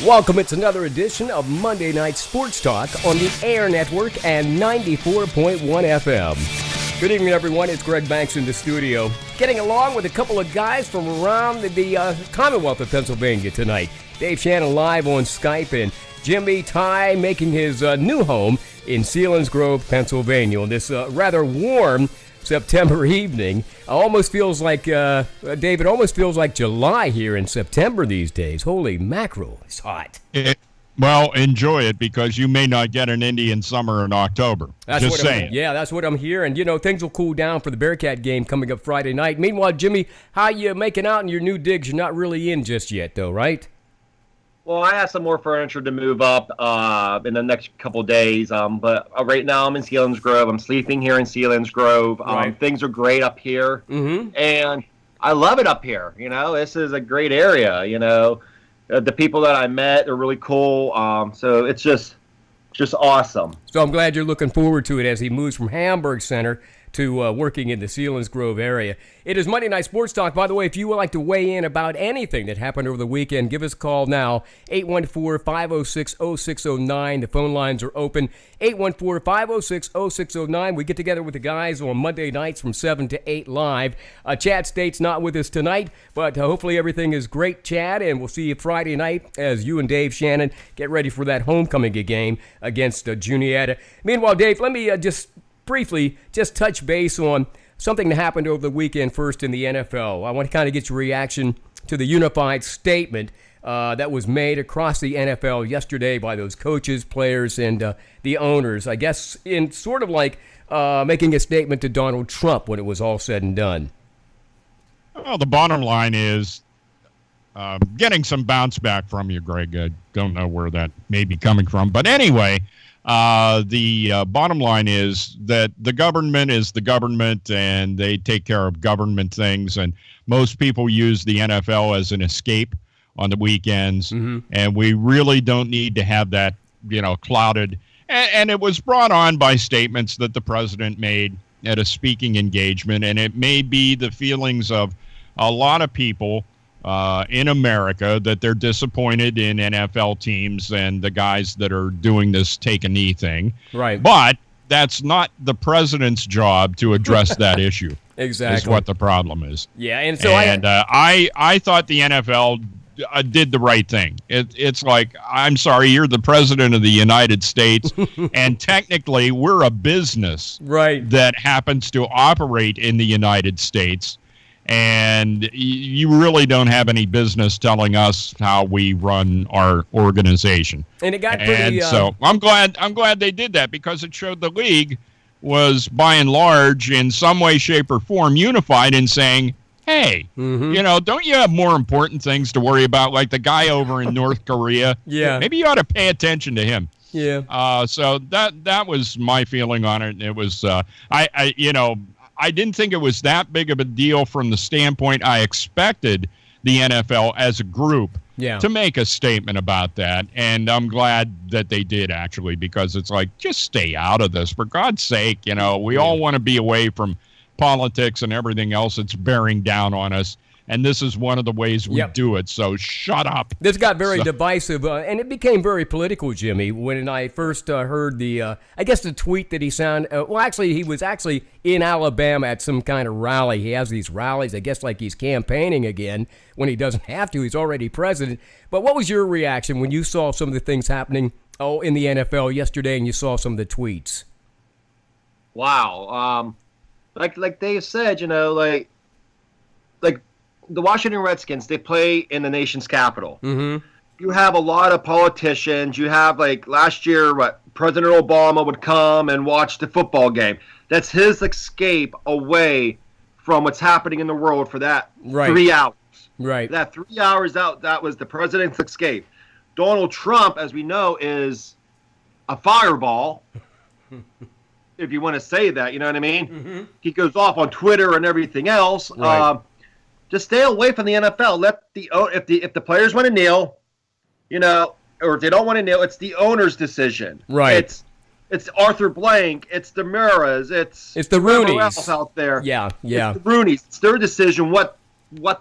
Welcome. It's another edition of Monday Night Sports Talk on the Air Network and 94.1 FM. Good evening, everyone. It's Greg Banks in the studio, getting along with a couple of guys from around the Commonwealth of Pennsylvania tonight. Dave Shannon live on Skype, and Jimmy Ty making his new home in Selinsgrove, Pennsylvania on this rather warm September evening. Almost feels like, David, almost feels like July here in September these days. Holy mackerel, it's hot. Well, enjoy it because you may not get an Indian summer in October. Just saying. That's what I'm hearing. You know, things will cool down for the Bearcat game coming up Friday night. Meanwhile, Jimmy, how you making out in your new digs? You're not really in just yet, though, right? Well, I have some more furniture to move up in the next couple of days, but right now I'm in Selinsgrove. I'm sleeping here in Selinsgrove. Right. Things are great up here, and I love it up here. You know, this is a great area. You know, the people that I met are really cool. So it's just awesome. So I'm glad you're looking forward to it as he moves from Hamburg Center to working in the Selinsgrove area. It is Monday Night Sports Talk. By the way, if you would like to weigh in about anything that happened over the weekend, give us a call now, 814-506-0609. The phone lines are open, 814-506-0609. We get together with the guys on Monday nights from 7 to 8 live. Chad State's not with us tonight, but hopefully everything is great, Chad, and we'll see you Friday night as you and Dave Shannon get ready for that homecoming game against Juniata. Meanwhile, Dave, let me just briefly touch base on something that happened over the weekend first in the NFL. I want to kind of get your reaction to the unified statement that was made across the NFL yesterday by those coaches, players, and the owners. I guess in sort of like making a statement to Donald Trump when it was all said and done. Well, the bottom line is getting some bounce back from you, Greg. I don't know where that may be coming from. But anyway, the bottom line is that the government is the government and they take care of government things. And most people use the NFL as an escape on the weekends. And we really don't need to have that, clouded. And it was brought on by statements that the president made at a speaking engagement. And it may be the feelings of a lot of people in America that they're disappointed in NFL teams and the guys that are doing this take a knee thing. Right. But that's not the president's job to address that issue. Exactly. Is what the problem is. Yeah, and so I thought the NFL did the right thing. It's like, I'm sorry, you're the president of the United States, and technically we're a business that happens to operate in the United States. And you really don't have any business telling us how we run our organization. And it got pretty. So I'm glad they did that because it showed the league was by and large in some way, shape, or form unified in saying, "Hey, don't you have more important things to worry about? Like the guy over in North Korea. Yeah, maybe you ought to pay attention to him." Yeah. So that was my feeling on it. It was I didn't think it was that big of a deal from the standpoint I expected the NFL as a group to make a statement about that. And I'm glad that they did, actually, because it's like, just stay out of this. For God's sake, we all want to be away from politics and everything else that's bearing down on us. And this is one of the ways we do it, so shut up. This got very divisive, and it became very political, Jimmy, when I first heard the tweet that he sounded. He was actually in Alabama at some kind of rally. He has these rallies, I guess, like he's campaigning again when he doesn't have to. He's already president. But what was your reaction when you saw some of the things happening in the NFL yesterday and you saw some of the tweets? Wow. Like Dave said, like the Washington Redskins, they play in the nation's capital. You have a lot of politicians. You have, like, last year, President Obama would come and watch the football game. That's his escape away from what's happening in the world for that 3 hours. Right. That 3 hours out, that was the president's escape. Donald Trump, as we know, is a fireball, if you want to say that, you know what I mean? He goes off on Twitter and everything else. Right. Just stay away from the NFL. Let if the players want to kneel, or if they don't want to kneel, it's the owner's decision. Right. It's Arthur Blank. It's the Muras. It's the Roonies out there. Yeah. It's the Roonies. It's their decision what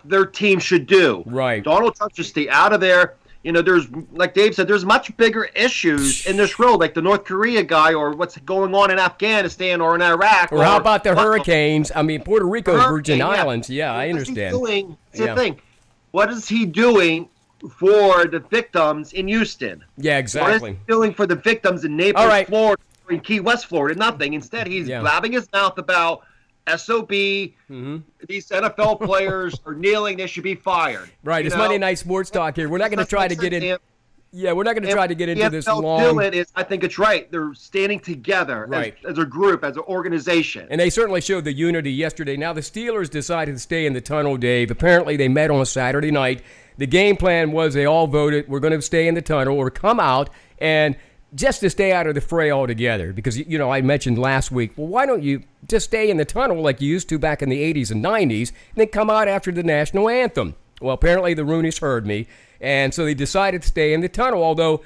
their team should do. Right. Donald Trump should stay out of there. there's, like Dave said, there's much bigger issues in this road, like the North Korea guy or what's going on in Afghanistan or in Iraq. Or how about the hurricanes? I mean, Puerto Rico's Virgin Islands. Yeah, I understand. It's the thing. What is he doing for the victims in Houston? Yeah, exactly. What is he doing for the victims in Naples, Florida, or in Key West, Florida? Nothing. Instead, he's blabbing his mouth about SOB. Mm-hmm. These NFL players are kneeling. They should be fired. Right. It's Monday Night Sports Talk here. We're not going to try to get in. Yeah, we're not going to try to get into this long. I think it's right. They're standing together as a group, as an organization. And they certainly showed the unity yesterday. Now, the Steelers decided to stay in the tunnel, Dave. Apparently, they met on a Saturday night. The game plan was they all voted, we're going to stay in the tunnel or come out and just to stay out of the fray altogether. Because, I mentioned last week, well, why don't you just stay in the tunnel like you used to back in the 80s and 90s and then come out after the national anthem? Well, apparently the Rooneys heard me, and so they decided to stay in the tunnel, although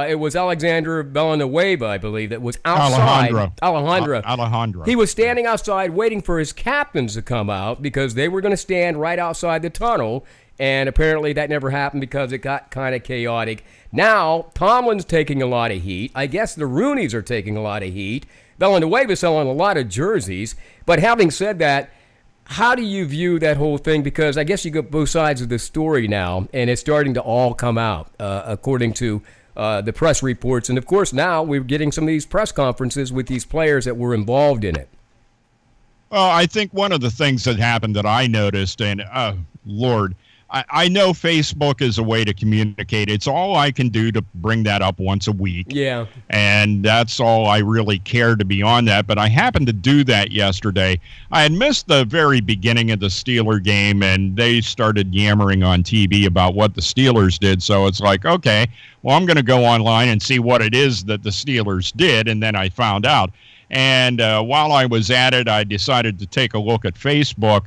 it was Alexander Villanueva, I believe, that was outside. Alejandro. He was standing outside waiting for his captains to come out because they were going to stand right outside the tunnel, and apparently that never happened because it got kind of chaotic. Now, Tomlin's taking a lot of heat. I guess the Rooneys are taking a lot of heat. Villanueva's selling a lot of jerseys, but having said that, how do you view that whole thing? Because I guess you got both sides of the story now, and it's starting to all come out, according to the press reports. And, of course, now we're getting some of these press conferences with these players that were involved in it. Well, I think one of the things that happened that I noticed, and, Lord, I know Facebook is a way to communicate. It's all I can do to bring that up once a week. Yeah. And that's all I really care to be on that. But I happened to do that yesterday. I had missed the very beginning of the Steeler game, and they started yammering on TV about what the Steelers did. So it's like, okay, well, I'm going to go online and see what it is that the Steelers did. And then I found out. And while I was at it, I decided to take a look at Facebook.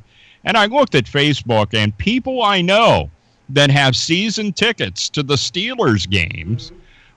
And I looked at Facebook, and people I know that have season tickets to the Steelers games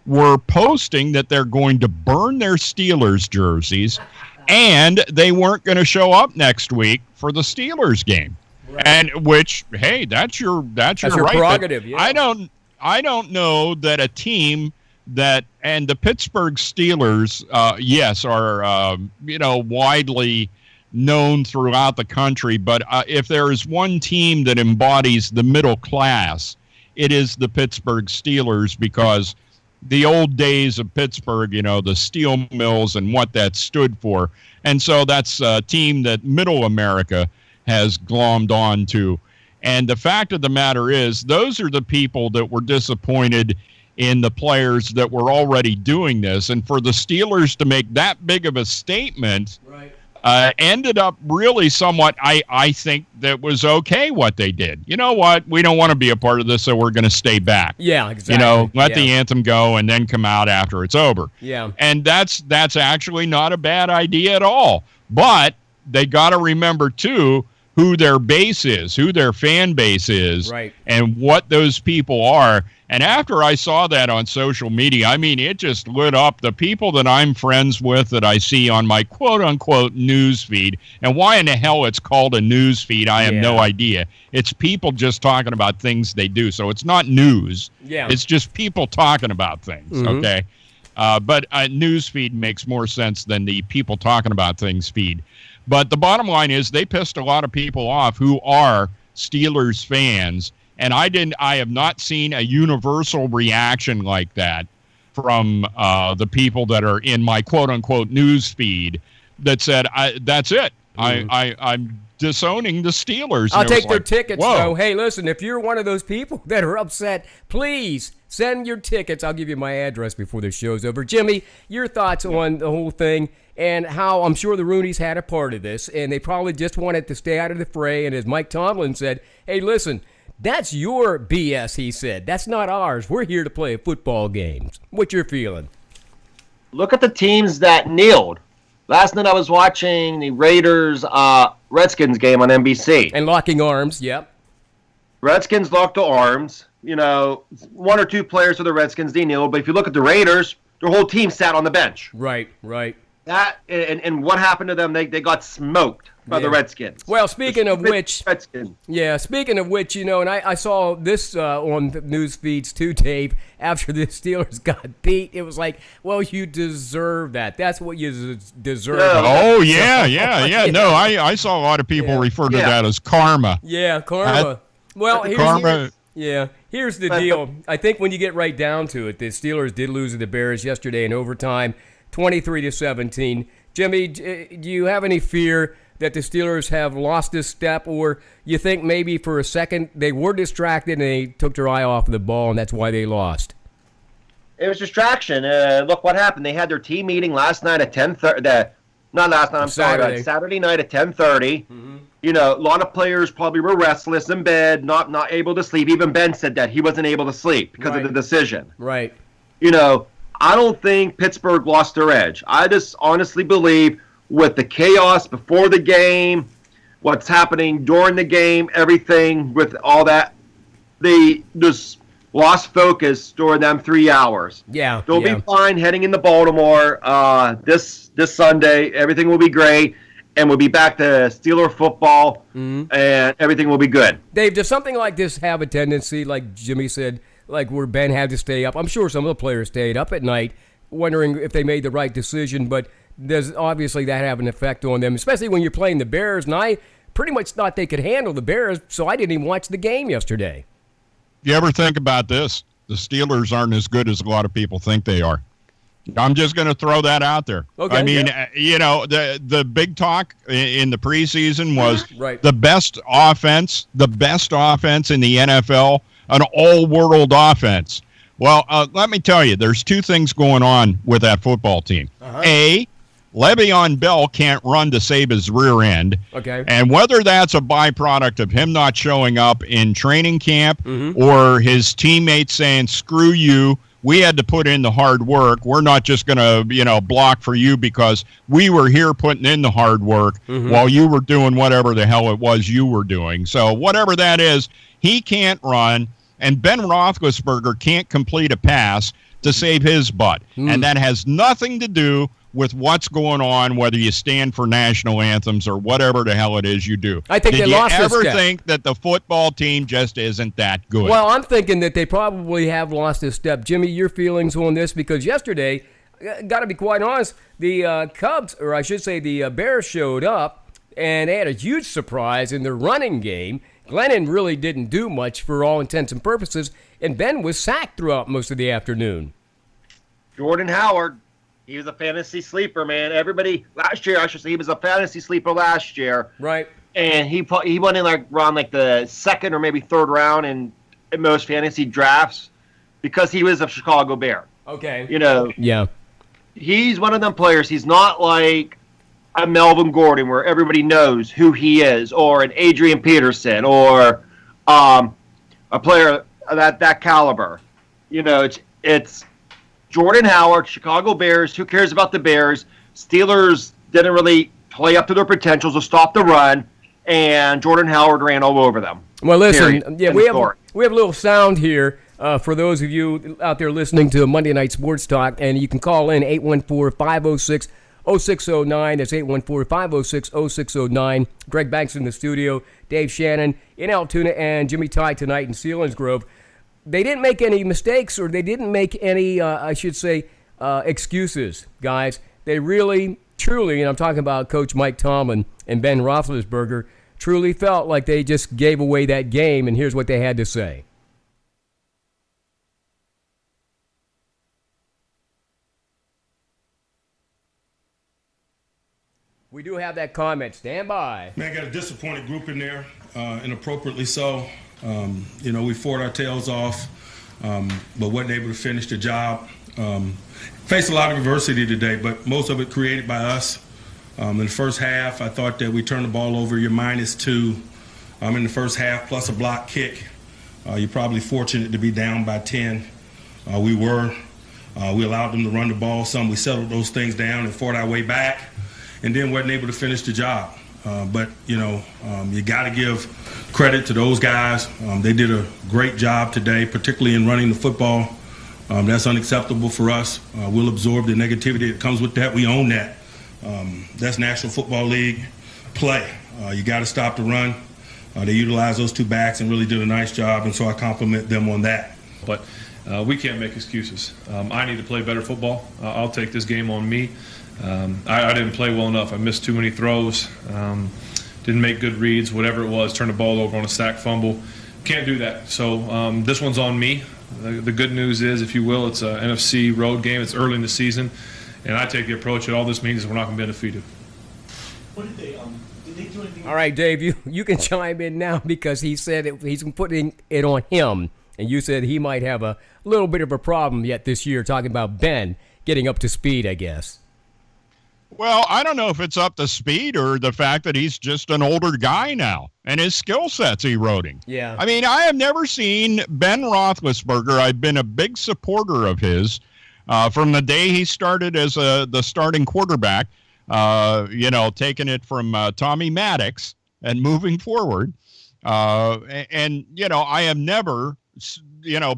were posting that they're going to burn their Steelers jerseys, and they weren't going to show up next week for the Steelers game. Right. And which, hey, that's your right. Prerogative. Yeah. I don't know that a team that, and the Pittsburgh Steelers, yes, are widely known throughout the country, but if there is one team that embodies the middle class, it is the Pittsburgh Steelers, because the old days of Pittsburgh, the steel mills and what that stood for. And so that's a team that middle America has glommed on to. And the fact of the matter is, those are the people that were disappointed in the players that were already doing this. And for the Steelers to make that big of a statement, right, ended up really somewhat, I think that was okay what they did. You know what? We don't want to be a part of this, so we're going to stay back. Yeah, exactly. Let the anthem go and then come out after it's over. Yeah. And that's actually not a bad idea at all. But they got to remember, too, who their base is, who their fan base is, right, and what those people are. And after I saw that on social media, I mean, it just lit up the people that I'm friends with that I see on my quote-unquote news feed. And why in the hell it's called a news feed, I have no idea. It's people just talking about things they do. So it's not news. Yeah. It's just people talking about things, okay? But a news feed makes more sense than the people talking about things feed. But the bottom line is they pissed a lot of people off who are Steelers fans. And I have not seen a universal reaction like that from the people that are in my quote-unquote news feed that said, that's it. I'm disowning the Steelers. I'll take their tickets, though. Hey, listen, if you're one of those people that are upset, please send your tickets. I'll give you my address before the show's over. Jimmy, your thoughts on the whole thing and how I'm sure the Rooneys had a part of this, and they probably just wanted to stay out of the fray. And as Mike Tomlin said, hey, listen, that's your BS, he said. That's not ours. We're here to play football games. What you're feeling? Look at the teams that kneeled. Last night I was watching the Raiders-Redskins game on NBC. And locking arms, yep. Redskins locked the arms. One or two players for the Redskins, they kneeled. But if you look at the Raiders, their whole team sat on the bench. Right. and what happened to them? They got smoked by the Redskins. Well, speaking of which, Redskins. and I saw this on the news feeds too, Dave. After the Steelers got beat, it was like, well, you deserve that. That's what you deserve. Oh, yeah. No, I saw a lot of people refer to that as karma. Yeah, karma. Here's the deal. I think when you get right down to it, the Steelers did lose to the Bears yesterday in overtime, 23-17. Jimmy, do you have any fear that the Steelers have lost this step, or you think maybe for a second they were distracted and they took their eye off the ball and that's why they lost? It was distraction. Look what happened. They had their team meeting last night at 10:30. Not last night. I'm sorry. Saturday night at 10:30. Mm-hmm. You know, a lot of players probably were restless in bed, not able to sleep. Even Ben said that he wasn't able to sleep because of the decision. Right. You know, I don't think Pittsburgh lost their edge. I just honestly believe with the chaos before the game, what's happening during the game, everything with all that, they just lost focus during them 3 hours. Yeah. They'll be fine heading into Baltimore this Sunday. Everything will be great, and we'll be back to Steeler football, and everything will be good. Dave, does something like this have a tendency, like Jimmy said, like where Ben had to stay up? I'm sure some of the players stayed up at night wondering if they made the right decision, but does obviously that have an effect on them, especially when you're playing the Bears? And I pretty much thought they could handle the Bears, so I didn't even watch the game yesterday. You ever think about this? The Steelers aren't as good as a lot of people think they are. I'm just going to throw that out there. Okay, I mean, you know, the big talk in the preseason was the best offense in the NFL, an all-world offense. Well, let me tell you, there's two things going on with that football team. A, Le'Veon Bell can't run to save his rear end. Okay. And whether that's a byproduct of him not showing up in training camp or his teammates saying, screw you, we had to put in the hard work. We're not just going to, block for you because we were here putting in the hard work while you were doing whatever the hell it was you were doing. So whatever that is, he can't run, and Ben Roethlisberger can't complete a pass to save his butt. And that has nothing to do with what's going on, whether you stand for national anthems or whatever the hell it is you do. I think Did they lost you ever this step. think that the football team just isn't that good? Well, I'm thinking that they probably have lost this step. Jimmy, your feelings on this? Because yesterday, got to be quite honest, the Cubs, or I should say the Bears showed up, and they had a huge surprise in their running game. Glennon really didn't do much for all intents and purposes, and Ben was sacked throughout most of the afternoon. Jordan Howard, he was a fantasy sleeper, man. Everybody last year, I should say, he was a fantasy sleeper last year. Right. And he went in around the second or maybe third round in most fantasy drafts because he was a Chicago Bear. Okay. Yeah. He's one of them players. He's not like a Melvin Gordon where everybody knows who he is, or an Adrian Peterson, or a player that caliber. It's Jordan Howard, Chicago Bears. Who cares about the Bears? Steelers didn't really play up to their potentials to stop the run, and Jordan Howard ran all over them. Well, listen, we have a little sound here for those of you out there listening to Monday Night Sports Talk, and you can call in 814-506-0609. That's 814-506-0609. Greg Banks in the studio, Dave Shannon in Altoona, and Jimmy Ty tonight in Selinsgrove. They didn't make any mistakes, or they didn't make any, excuses, guys. They really, truly, and I'm talking about Coach Mike Tomlin and Ben Roethlisberger, truly felt like they just gave away that game, and here's what they had to say. We do have that comment. Stand by. Man, got a disappointed group in there, and appropriately so. We fought our tails off, but wasn't able to finish the job. Faced a lot of adversity today, but most of it created by us. In the first half, I thought that we turned the ball over. You're -2 in the first half, plus a block kick. You're probably fortunate to be down by 10. We were. We allowed them to run the ball some. We settled those things down and fought our way back, and then wasn't able to finish the job. But you got to give credit to those guys. They did a great job today, particularly in running the football. That's unacceptable for us. We'll absorb the negativity that comes with that. We own that. That's National Football League play. You got to stop the run. They utilize those two backs and really did a nice job, and so I compliment them on that. But we can't make excuses. I need to play better football. I'll take this game on me. I didn't play well enough. I missed too many throws, didn't make good reads, whatever it was, turned the ball over on a sack fumble. Can't do that. So this one's on me. The good news is, if you will, it's an NFC road game. It's early in the season, and I take the approach that all this means is we're not going to be undefeated. What did they do anything? All right, Dave, you can chime in now because he said he's putting it on him, and you said he might have a little bit of a problem yet this year, talking about Ben getting up to speed, I guess. Well, I don't know if it's up to speed or the fact that he's just an older guy now and his skill set's eroding. Yeah. I mean, I have never seen Ben Roethlisberger. I've been a big supporter of his from the day he started as the starting quarterback, taking it from Tommy Maddox and moving forward. And I have never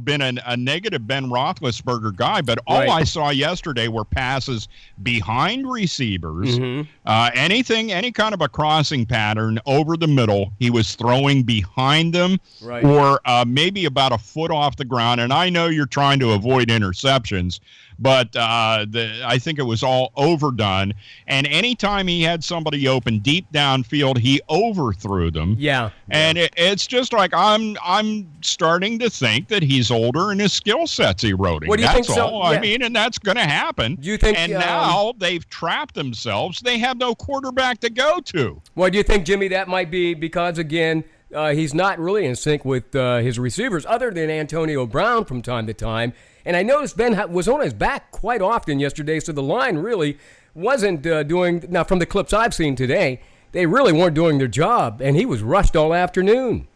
been a negative Ben Roethlisberger guy, but all I saw yesterday were passes behind receivers, any kind of a crossing pattern over the middle. He was throwing behind them or maybe about a foot off the ground. And I know you're trying to avoid interceptions, but I think it was all overdone. And anytime he had somebody open deep downfield, he overthrew them. Yeah. And it's just like I'm starting to think that he's older and his skill set's eroding. What do you that's think? all. So, yeah. I mean, and that's going to happen. Do you think? And now they've trapped themselves. They have no quarterback to go to. Well, do you think, Jimmy, that might be because, again, he's not really in sync with his receivers other than Antonio Brown from time to time? And I noticed Ben was on his back quite often yesterday, so the line really wasn't doing – now, from the clips I've seen today, they really weren't doing their job, and he was rushed all afternoon.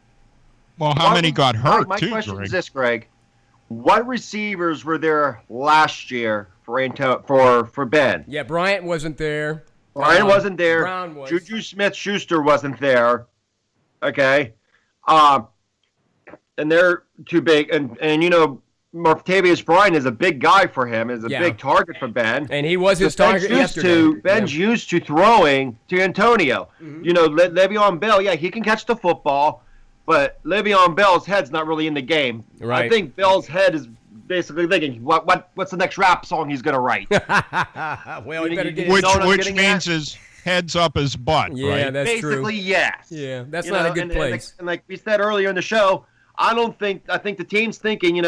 Well, how many got hurt, my too, question Greg? is this, Greg. What receivers were there last year for Ben? Yeah, Bryant wasn't there. Bryant wasn't there. Brown was. Juju Smith-Schuster wasn't there. Okay. And they're too big. And Martavius Bryant is a big guy for him, is a big target for Ben. And he was his target yesterday. Ben's used to throwing to Antonio. Le'Veon Bell, he can catch the football, but Le'Veon Bell's head's not really in the game. Right. I think Bell's head is basically thinking, what's the next rap song he's going to write? Well, you better get which means his head's up his butt, yeah, right? that's true. Basically, yes. Yeah, that's not a good place. And like we said earlier in the show, I think the team's thinking,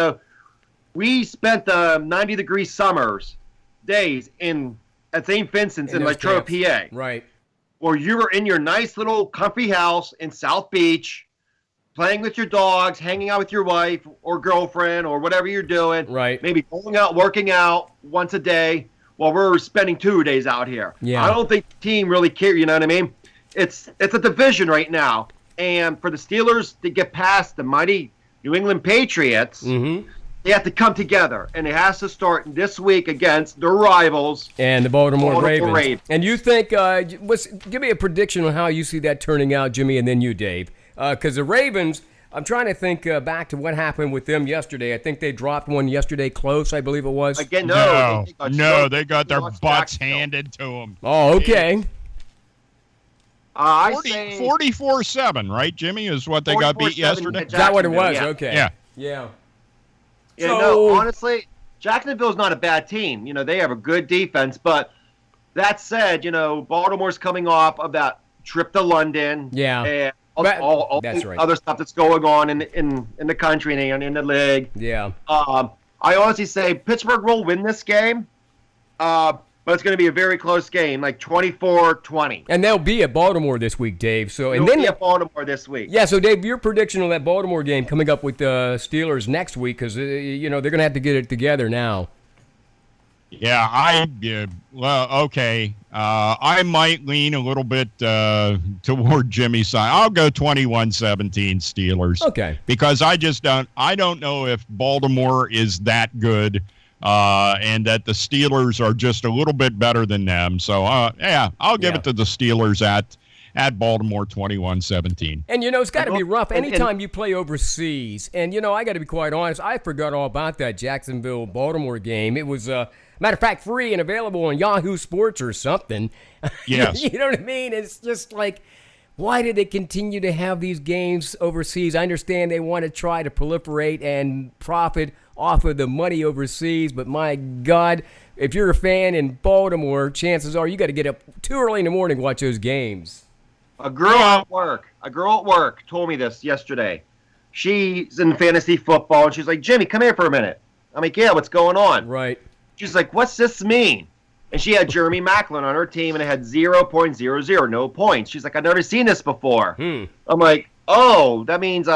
we spent 90-degree summers days at St. Vincent's in Latrobe, PA. Right. Where you were in your nice little comfy house in South Beach, playing with your dogs, hanging out with your wife or girlfriend or whatever you're doing. Right. Maybe going out, working out once a day while we're spending 2 days out here. Yeah. I don't think the team really cares, you know what I mean? It's a division right now. And for the Steelers to get past the mighty New England Patriots, they have to come together. And it has to start this week against their rivals. And the Baltimore Ravens. And you think, give me a prediction on how you see that turning out, Jimmy, and then you, Dave. Because the Ravens, I'm trying to think back to what happened with them yesterday. I think they dropped one yesterday close, I believe it was. Again, they got their butts handed to them. Oh, okay. I say 44-7, right, Jimmy, is what they got beat yesterday? Is that what it was? Yeah. Okay. Yeah. Honestly, Jacksonville's not a bad team. They have a good defense. But that said, Baltimore's coming off of that trip to London. Yeah. And all that's the right. other stuff that's going on in the country and in the league. Yeah. I honestly say Pittsburgh will win this game. But it's going to be a very close game, like 24-20. And they'll be at Baltimore this week, Dave. So They'll be at Baltimore this week. Yeah, so Dave, your prediction on that Baltimore game coming up with the Steelers next week, because they're going to have to get it together now. Yeah, okay. I might lean a little bit toward Jimmy's side. I'll go 21-17 Steelers. Okay. Because I don't know if Baltimore is that good. And that the Steelers are just a little bit better than them. So, I'll give it to the Steelers at Baltimore 21-17. And, it's got to be rough anytime you play overseas. And, I got to be quite honest, I forgot all about that Jacksonville-Baltimore game. It was, matter of fact, free and available on Yahoo Sports or something. Yes. You know what I mean? It's just like, why do they continue to have these games overseas? I understand they want to try to proliferate and profit off of the money overseas, but my God, if you're a fan in Baltimore, chances are you got to get up too early in the morning to watch those games. A girl at work told me this yesterday. She's in fantasy football, and she's like, Jimmy, come here for a minute. I'm like, yeah, what's going on? Right. She's like, what's this mean? And she had Jeremy Maclin on her team, and it had 0.00, no points. She's like, I've never seen this before. I'm like, oh, that means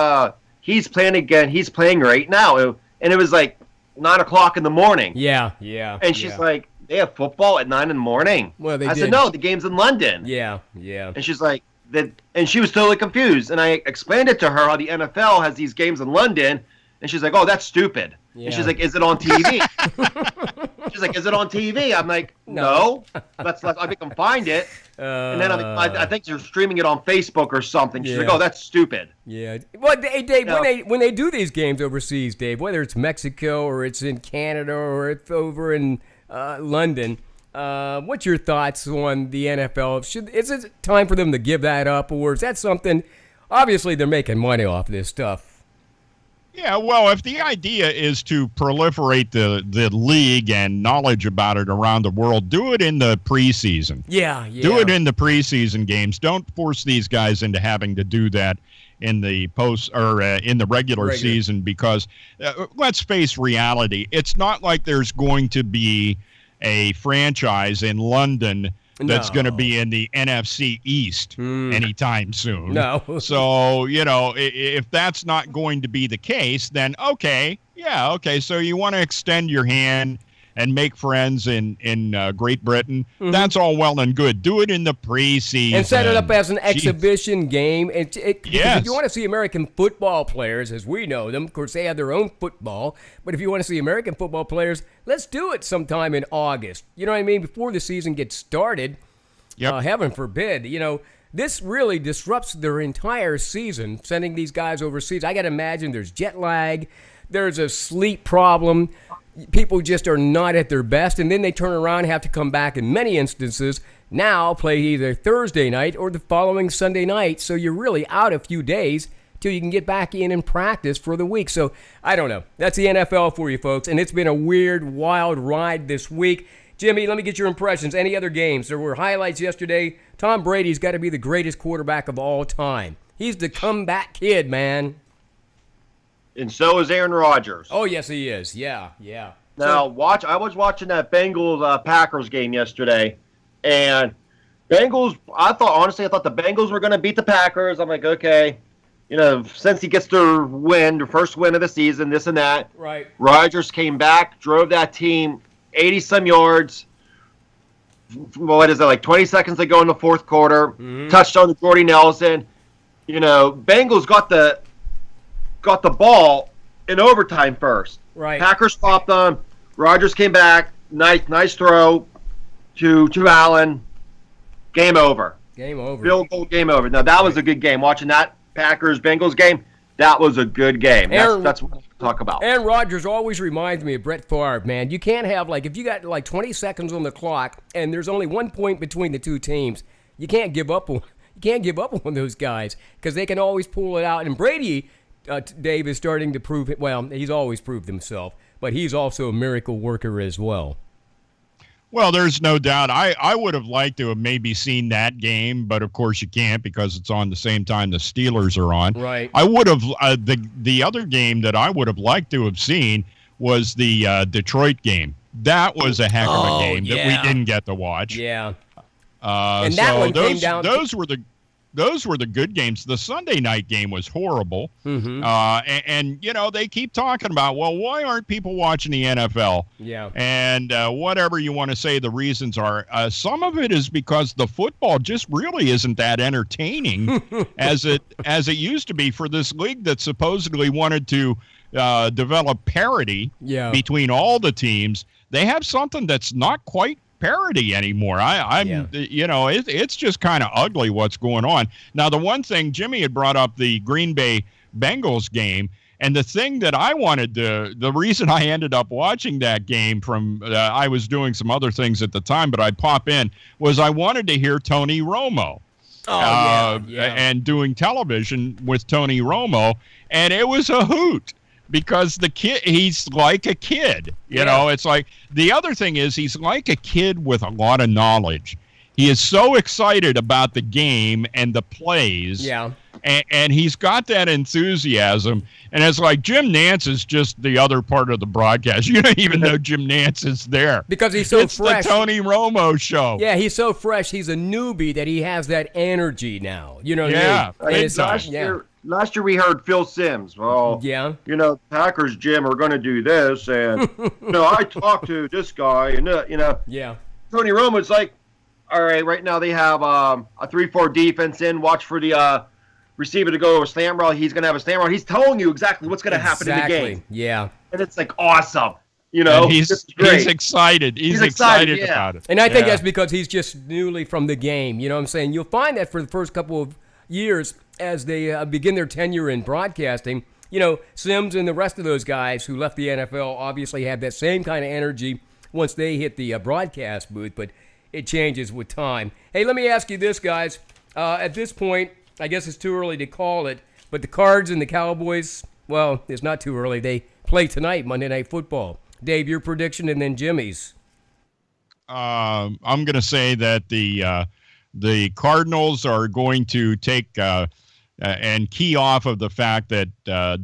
he's playing again. He's playing right now. And it was like 9 o'clock in the morning. Yeah. And she's like, they have football at 9 in the morning? Well, I said, no, the game's in London. Yeah. And she's like, and she was totally confused. And I explained it to her how the NFL has these games in London. And she's like, oh, that's stupid. Yeah. And she's like, is it on TV? She's like, is it on TV? I'm like, no. Let's I can find it. And then I think they're streaming it on Facebook or something. She's like, oh, that's stupid. Yeah. Well, hey, Dave, when they do these games overseas, Dave, whether it's Mexico or it's in Canada or it's over in London, what's your thoughts on the NFL? Is it time for them to give that up, or is that something? Obviously, they're making money off this stuff. Yeah, well, if the idea is to proliferate the league and knowledge about it around the world, do it in the preseason. Yeah. Do it in the preseason games. Don't force these guys into having to do that in the in the regular season, because let's face reality. It's not like there's going to be a franchise in London that's going to be in the NFC East anytime soon. No. So, if that's not going to be the case, then okay, so you want to extend your hand and make friends in Great Britain. That's all well and good. Do it in the preseason. And set it up as an exhibition game. Yes. If you want to see American football players, as we know them, of course, they have their own football. But if you want to see American football players, let's do it sometime in August. You know what I mean? Before the season gets started. Yep. Heaven forbid. This really disrupts their entire season, sending these guys overseas. I got to imagine there's jet lag. There's a sleep problem. People just are not at their best, and then they turn around and have to come back in many instances. Now play either Thursday night or the following Sunday night, so you're really out a few days till you can get back in and practice for the week. So I don't know. That's the NFL for you folks, and it's been a weird, wild ride this week. Jimmy, let me get your impressions. Any other games? There were highlights yesterday. Tom Brady's got to be the greatest quarterback of all time. He's the comeback kid, man. And so is Aaron Rodgers. Oh, yes, he is. Yeah. Now, I was watching that Bengals-Packers game yesterday, and Bengals, I thought the Bengals were going to beat the Packers. I'm like, okay, since he gets their first win of the season, this and that. Right. Rodgers came back, drove that team 80-some yards. Well, what is it, like 20 seconds to go in the fourth quarter. Touchdown to Jordy Nelson. Bengals got the ball in overtime first. Right. Packers stopped them. Rodgers came back. Nice throw to Allen. Game over. Field goal, game over. Now, that was a good game. Watching that Packers-Bengals game, that was a good game. That's what we talk about. Aaron Rodgers always reminds me of Brett Favre, man. You can't have, if you got 20 seconds on the clock and there's only 1 point between the two teams, you can't give up on those guys because they can always pull it out. And Brady, Dave, is starting to prove it. Well, he's always proved himself, but he's also a miracle worker as well. Well, there's no doubt. I would have liked to have maybe seen that game, but of course you can't because it's on the same time the Steelers are on. Right. I would have the other game that I would have liked to have seen was the Detroit game. That was a heck of a game that we didn't get to watch. Yeah. And that one came down. Those were the good games. The Sunday night game was horrible. And they keep talking about, well, why aren't people watching the NFL? Yeah. And whatever you want to say the reasons are, some of it is because the football just really isn't that entertaining as it used to be for this league that supposedly wanted to develop parity between all the teams. They have something that's not quite parody anymore. It's just kind of ugly what's going on. Now, the one thing Jimmy had brought up, the Green Bay Bengals game, and the thing that I wanted to, the reason I ended up watching that game from, I was doing some other things at the time, but I'd pop in, was I wanted to hear Tony Romo. And doing television with Tony Romo, and it was a hoot because the kid, he's like a kid, you know. It's like, the other thing is, he's like a kid with a lot of knowledge. He is so excited about the game and the plays, and he's got that enthusiasm. And it's like, Jim Nance is just the other part of the broadcast. You don't even know Jim Nance is there. Because he's so fresh. It's the Tony Romo show. Yeah, he's so fresh. He's a newbie that he has that energy now. You know what I mean? Last year we heard Phil Simms. Well, Packers, Jim, are going to do this. And, I talked to this guy. And, Tony Romo's like, all right, right now they have a 3-4 defense in. Watch for the receiver to go a slant route. He's going to have a slant route. He's telling you exactly what's going to happen in the game. Yeah. And it's like awesome. And he's excited. He's excited about it. And I think that's because he's just newly from the game. You know what I'm saying? You'll find that for the first couple of years as they begin their tenure in broadcasting, Sims and the rest of those guys who left the NFL obviously have that same kind of energy once they hit the broadcast booth, but it changes with time. Hey, let me ask you this, guys. At this point, I guess it's too early to call it, but the Cards and the Cowboys, well, it's not too early. They play tonight, Monday Night Football. Dave, your prediction, and then Jimmy's. I'm going to say that the Cardinals are going to take and key off of the fact that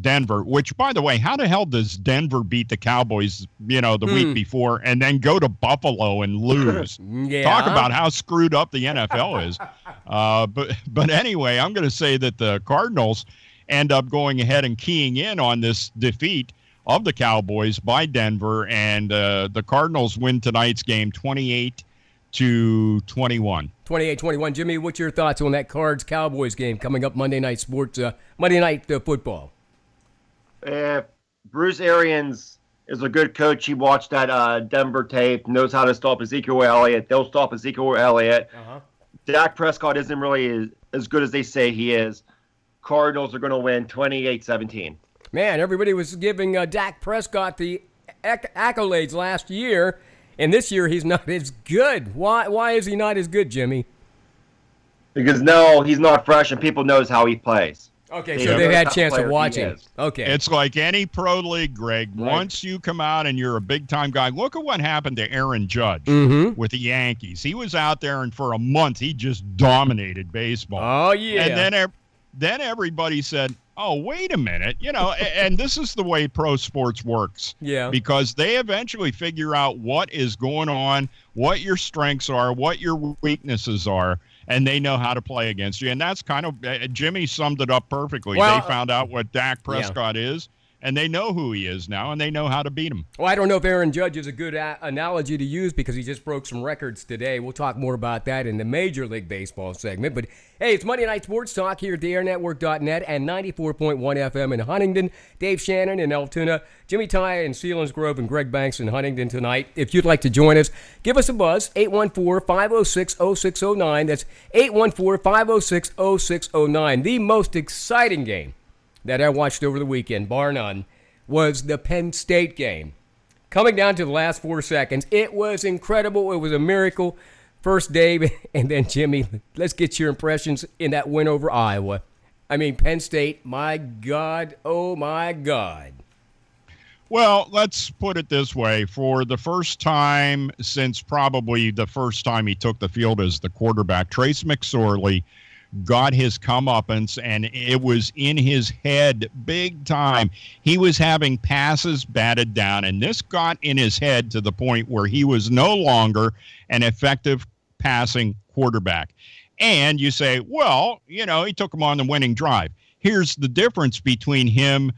Denver, which, by the way, how the hell does Denver beat the Cowboys, the week before and then go to Buffalo and lose? Talk about how screwed up the NFL is. But anyway, I'm going to say that the Cardinals end up going ahead and keying in on this defeat of the Cowboys by Denver, and the Cardinals win tonight's game 28-21. 28-21. Jimmy, what's your thoughts on that Cards-Cowboys game coming up Monday Night Football? Bruce Arians is a good coach. He watched that Denver tape, knows how to stop Ezekiel Elliott. They'll stop Ezekiel Elliott. Dak Prescott isn't really as good as they say he is. Cardinals are going to win 28-17. Man, everybody was giving Dak Prescott the accolades last year, and this year he's not as good. Why is he not as good, Jimmy? Because no, he's not fresh, and people knows how he plays. Okay, so they've had a chance to watch him. Okay. It's like any pro league, Greg. Right. Once you come out and you're a big-time guy, look at what happened to Aaron Judge with the Yankees. He was out there, and for a month, he just dominated baseball. Oh, yeah. And then everybody said, oh, wait a minute, and this is the way pro sports works. Yeah. Because they eventually figure out what is going on, what your strengths are, what your weaknesses are, and they know how to play against you. And that's kind of, Jimmy summed it up perfectly. Well, they found out what Dak Prescott is, and they know who he is now, and they know how to beat him. Well, I don't know if Aaron Judge is a good analogy to use because he just broke some records today. We'll talk more about that in the Major League Baseball segment. But, hey, it's Monday Night Sports Talk here at theairnetwork.net and 94.1 FM in Huntington. Dave Shannon in Altoona, Jimmy Ty in Selinsgrove, and Greg Banks in Huntington tonight. If you'd like to join us, give us a buzz, 814-506-0609. That's 814-506-0609. The most exciting game that I watched over the weekend, bar none, was the Penn State game. Coming down to the last 4 seconds, it was incredible. It was a miracle. First, Dave, and then Jimmy, let's get your impressions in that win over Iowa. I mean, Penn State, my God, oh my God. Well, let's put it this way. For the first time since probably the first time he took the field as the quarterback, Trace McSorley got his comeuppance, and it was in his head big time. He was having passes batted down, and this got in his head to the point where he was no longer an effective passing quarterback. And you say, well, he took him on the winning drive. Here's the difference between him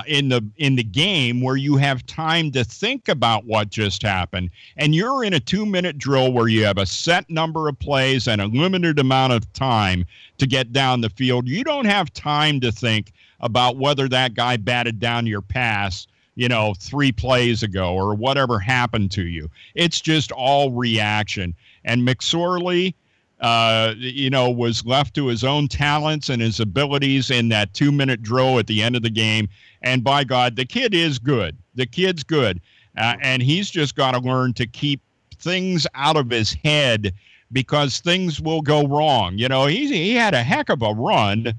in the game where you have time to think about what just happened, and you're in a 2-minute drill where you have a set number of plays and a limited amount of time to get down the field. You don't have time to think about whether that guy batted down your pass, 3 plays ago or whatever happened to you. It's just all reaction. And McSorley, was left to his own talents and his abilities in that 2-minute drill at the end of the game. And by God, the kid is good. The kid's good. And he's just got to learn to keep things out of his head because things will go wrong. He had a heck of a run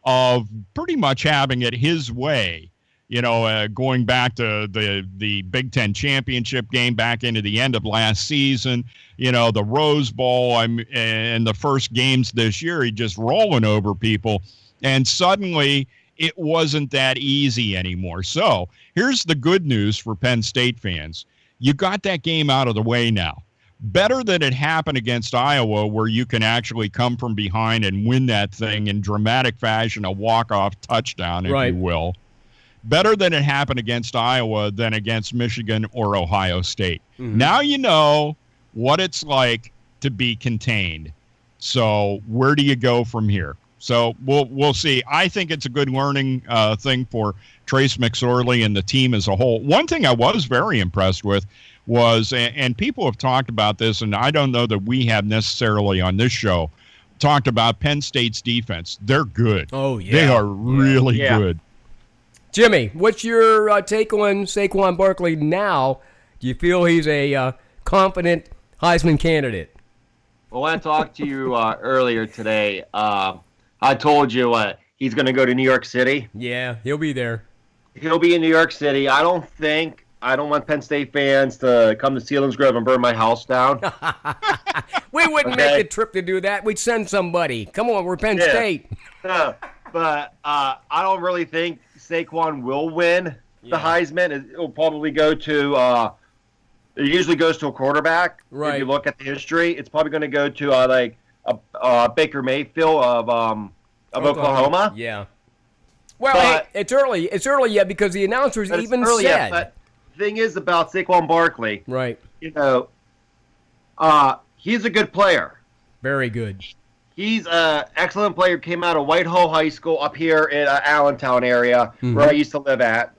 of pretty much having it his way. Going back to the Big Ten championship game back into the end of last season, the Rose Bowl, and the first games this year, he just rolling over people. And suddenly it wasn't that easy anymore. So here's the good news for Penn State fans. You got that game out of the way now. Better than it happened against Iowa, where you can actually come from behind and win that thing in dramatic fashion, a walk-off touchdown, if you will. Better than it happened against Iowa than against Michigan or Ohio State. Mm-hmm. Now you know what it's like to be contained. So where do you go from here? So we'll see. I think it's a good learning thing for Trace McSorley and the team as a whole. One thing I was very impressed with was, and people have talked about this, and I don't know that we have necessarily on this show talked about Penn State's defense. They're good. Oh, yeah. They are really good. Jimmy, what's your take on Saquon Barkley now? Do you feel he's a confident Heisman candidate? Well, when I talked to you earlier today, I told you he's going to go to New York City. Yeah, he'll be there. He'll be in New York City. I don't want Penn State fans to come to Selinsgrove and burn my house down. We wouldn't make the trip to do that. We'd send somebody. Come on, we're Penn State. But I don't really think Saquon will win the Heisman. It'll probably go to it usually goes to a quarterback. Right. If you look at the history, it's probably going to go to Baker Mayfield of Oklahoma. Yeah. Well, it's early. It's early yet because the announcers even said. But the thing is about Saquon Barkley. Right. He's a good player. Very good. He's an excellent player. Came out of Whitehall High School up here in Allentown area where I used to live at.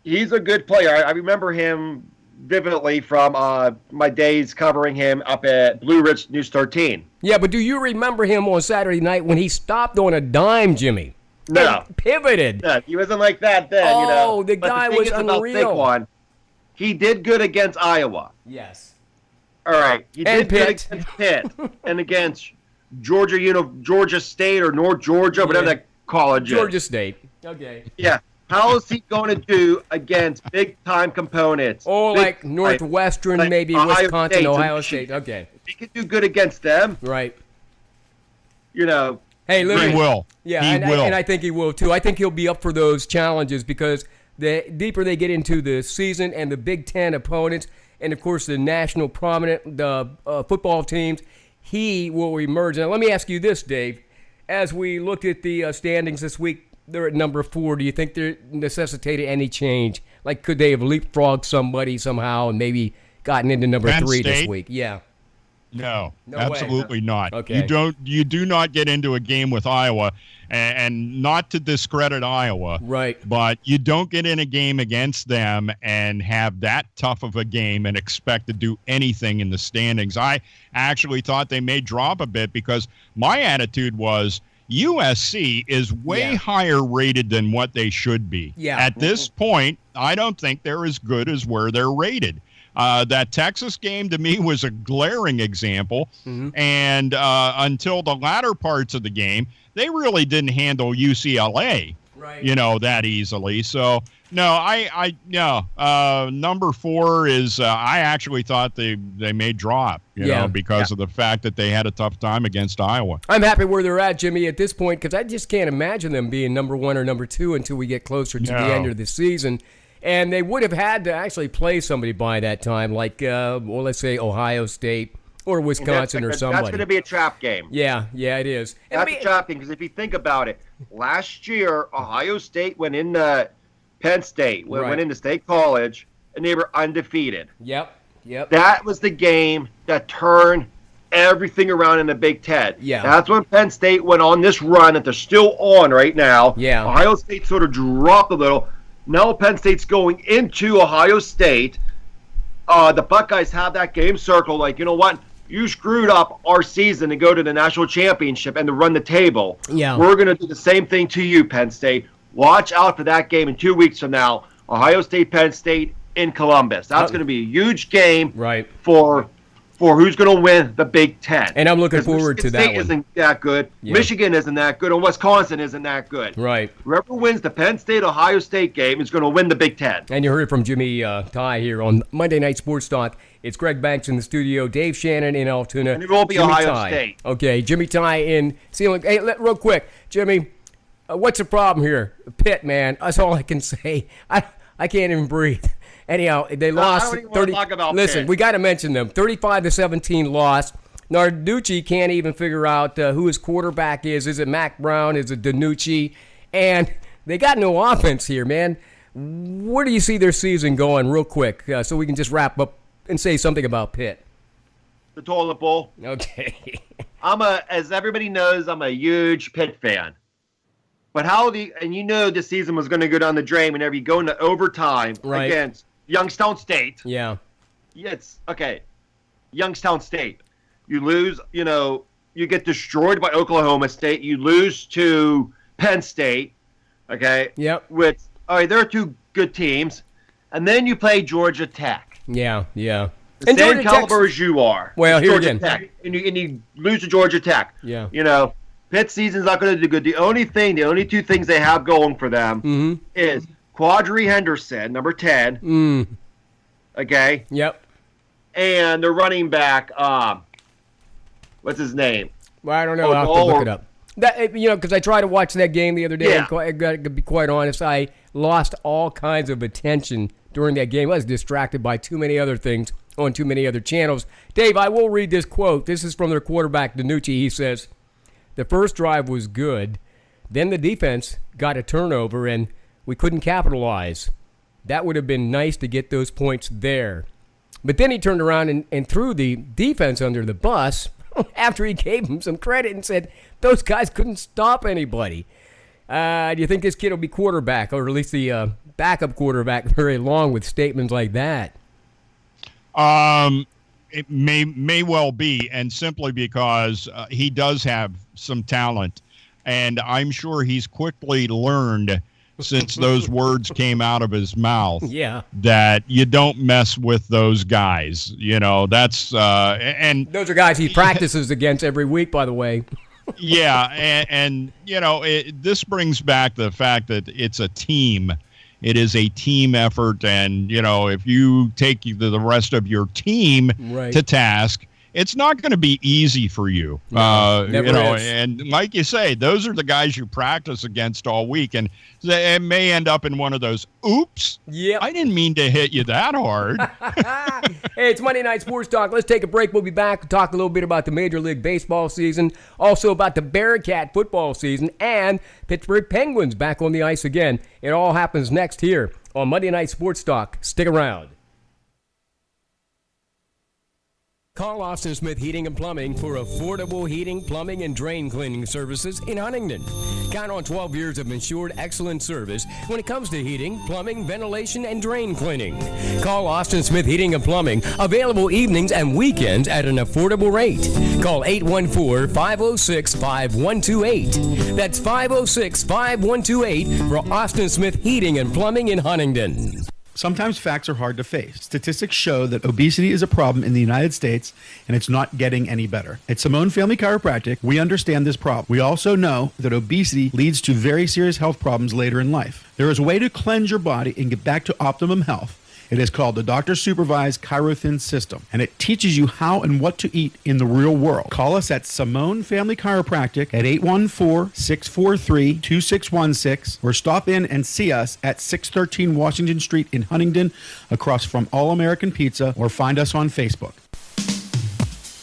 He's a good player. I remember him vividly from my days covering him up at Blue Ridge News 13. Yeah, but do you remember him on Saturday night when he stopped on a dime, Jimmy? No. And pivoted. No, he wasn't like that then. Oh, the guy was unreal. Saquon, he did good against Iowa. Yes. All right. He and did good against Pitt and against Georgia State or North Georgia, whatever that college is. Georgia State. Okay. Yeah. How is he going to do against big-time components? Oh, like Northwestern, like maybe Wisconsin, Ohio State. Okay. If he could do good against them. Right. Hey, listen. He will. Yeah, and I think he will, too. I think he'll be up for those challenges because the deeper they get into the season and the Big Ten opponents and, of course, the national prominent football teams, he will emerge. Now, let me ask you this, Dave. As we looked at the standings this week, they're at number 4. Do you think they're necessitated any change? Like, could they have leapfrogged somebody somehow and maybe gotten into number Penn 3 State? this week? Yeah. No absolutely not. Okay. You do not get into a game with Iowa, and not to discredit Iowa, right? But you don't get in a game against them and have that tough of a game and expect to do anything in the standings. I actually thought they may drop a bit because my attitude was USC is way higher rated than what they should be. Yeah. At this point, I don't think they're as good as where they're rated. That Texas game to me was a glaring example, and until the latter parts of the game, they really didn't handle UCLA, that easily. So no, number 4 is I actually thought they may drop, because of the fact that they had a tough time against Iowa. I'm happy where they're at, Jimmy, at this point because I just can't imagine them being number 1 or number 2 until we get closer to the end of the season. And they would have had to actually play somebody by that time, like, let's say Ohio State or Wisconsin or somebody. That's going to be a trap game. Yeah, it is. That's a trap game because if you think about it, last year Ohio State went in Penn State, went into State College, and they were undefeated. Yep. That was the game that turned everything around in the Big Ten. Yeah. That's when Penn State went on this run that they're still on right now. Yeah. Ohio State sort of dropped a little. Now Penn State's going into Ohio State. The Buckeyes have that game circled. Like, you know what? You screwed up our season to go to the national championship and to run the table. Yeah. We're going to do the same thing to you, Penn State. Watch out for that game in 2 weeks from now. Ohio State, Penn State in Columbus. That's going to be a huge game for who's going to win the Big Ten. And I'm looking forward to that State one. Isn't that good. Yeah. Michigan isn't that good. And Wisconsin isn't that good. Right. Whoever wins the Penn State-Ohio State game is going to win the Big Ten. And you heard it from Jimmy Ty here on Monday Night Sports Talk. It's Greg Banks in the studio, Dave Shannon in Altoona. And it will be Jimmy Ohio Ty. State. Okay, Jimmy Ty in Sealing. Hey, real quick, Jimmy, what's the problem here? Pitt, man. That's all I can say. I can't even breathe. Anyhow, they lost. I don't even want to talk about Listen, Pitt. we got to mention them. 35-17 loss. Narducci can't even figure out who his quarterback is. Is it Mac Brown? Is it Danucci? And they got no offense here, man. Where do you see their season going real quick so we can just wrap up and say something about Pitt? The toilet bowl. Okay. As everybody knows, I'm a huge Pitt fan. But and you know this season was going to go down the drain whenever you go into overtime against Youngstown State. Yeah. It's okay. Youngstown State. You lose, you get destroyed by Oklahoma State. You lose to Penn State. Okay? Yep. They're two good teams. And then you play Georgia Tech. Yeah. The same caliber as you are. Well, here Georgia again. Tech. And you lose to Georgia Tech. Yeah. Pitt season's not going to do good. The only two things they have going for them is Quadri Henderson, number 10. Okay? Yep. And the running back, what's his name? Well, I don't know. I'll have to look it up. Because I tried to watch that game the other day. Yeah. And I got to be quite honest, I lost all kinds of attention during that game. I was distracted by too many other things on too many other channels. Dave, I will read this quote. This is from their quarterback, Danucci. He says, "The first drive was good. Then the defense got a turnover, and we couldn't capitalize. That would have been nice to get those points there. But then he turned around and threw the defense under the bus after he gave him some credit and said, those guys couldn't stop anybody." Do you think this kid will be quarterback, or at least the backup quarterback, very long with statements like that? It may well be, and simply because he does have some talent, and I'm sure he's quickly learned since those words came out of his mouth that you don't mess with those guys. That's and those are guys he practices against every week, by the way. and this brings back the fact that it's a team. It is a team effort, and if you take the rest of your team to task, it's not going to be easy for you. Never is. And like you say, those are the guys you practice against all week, and it may end up in one of those, oops, I didn't mean to hit you that hard. Hey, it's Monday Night Sports Talk. Let's take a break. We'll be back to talk a little bit about the Major League Baseball season, also about the Bearcat football season, and Pittsburgh Penguins back on the ice again. It all happens next here on Monday Night Sports Talk. Stick around. Call Austin Smith Heating and Plumbing for affordable heating, plumbing, and drain cleaning services in Huntington. Count on 12 years of ensured excellent service when it comes to heating, plumbing, ventilation, and drain cleaning. Call Austin Smith Heating and Plumbing, available evenings and weekends at an affordable rate. Call 814-506-5128. That's 506-5128 for Austin Smith Heating and Plumbing in Huntington. Sometimes facts are hard to face. Statistics show that obesity is a problem in the United States, and it's not getting any better. At Simone Family Chiropractic, we understand this problem. We also know that obesity leads to very serious health problems later in life. There is a way to cleanse your body and get back to optimum health. It is called the Doctor-Supervised ChiroThin System, and it teaches you how and what to eat in the real world. Call us at Simone Family Chiropractic at 814-643-2616, or stop in and see us at 613 Washington Street in Huntington, across from All American Pizza, or find us on Facebook.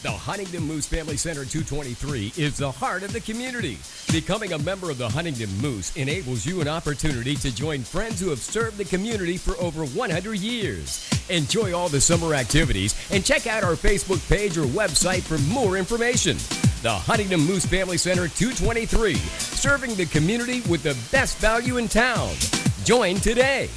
The Huntington Moose Family Center 223 is the heart of the community. Becoming a member of the Huntington Moose enables you an opportunity to join friends who have served the community for over 100 years. Enjoy all the summer activities and check out our Facebook page or website for more information. The Huntington Moose Family Center 223, serving the community with the best value in town. Join today.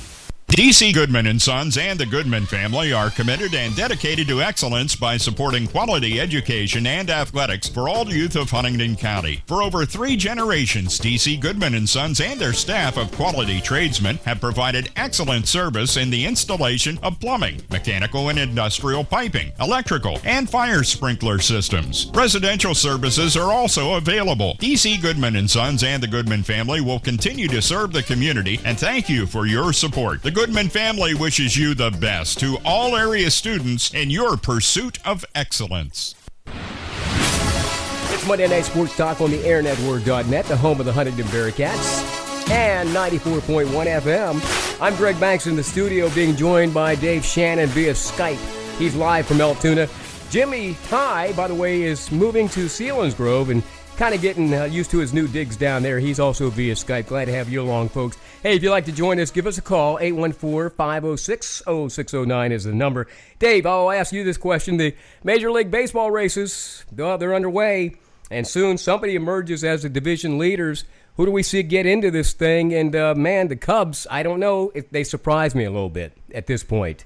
DC Goodman and Sons and the Goodman family are committed and dedicated to excellence by supporting quality education and athletics for all youth of Huntingdon County. For over 3 generations, DC Goodman and Sons and their staff of quality tradesmen have provided excellent service in the installation of plumbing, mechanical and industrial piping, electrical, and fire sprinkler systems. Residential services are also available. DC Goodman and Sons and the Goodman family will continue to serve the community, and thank you for your support. The Goodman family wishes you the best to all area students in your pursuit of excellence. It's Monday Night Sports Talk on the airnetwork.net, the home of the Huntington Bearcats, and 94.1 FM. I'm Greg Banks in the studio, being joined by Dave Shannon via Skype. He's live from Altoona. Jimmy Ty, by the way, is moving to Selinsgrove and kind of getting used to his new digs down there. He's also via Skype. Glad to have you along, folks. Hey, if you'd like to join us, give us a call. 814-506-0609 is the number. Dave, I'll ask you this question. The Major League Baseball races, they're underway, and soon somebody emerges as the division leaders. Who do we see get into this thing? And, man, the Cubs, I don't know if they surprise me a little bit at this point.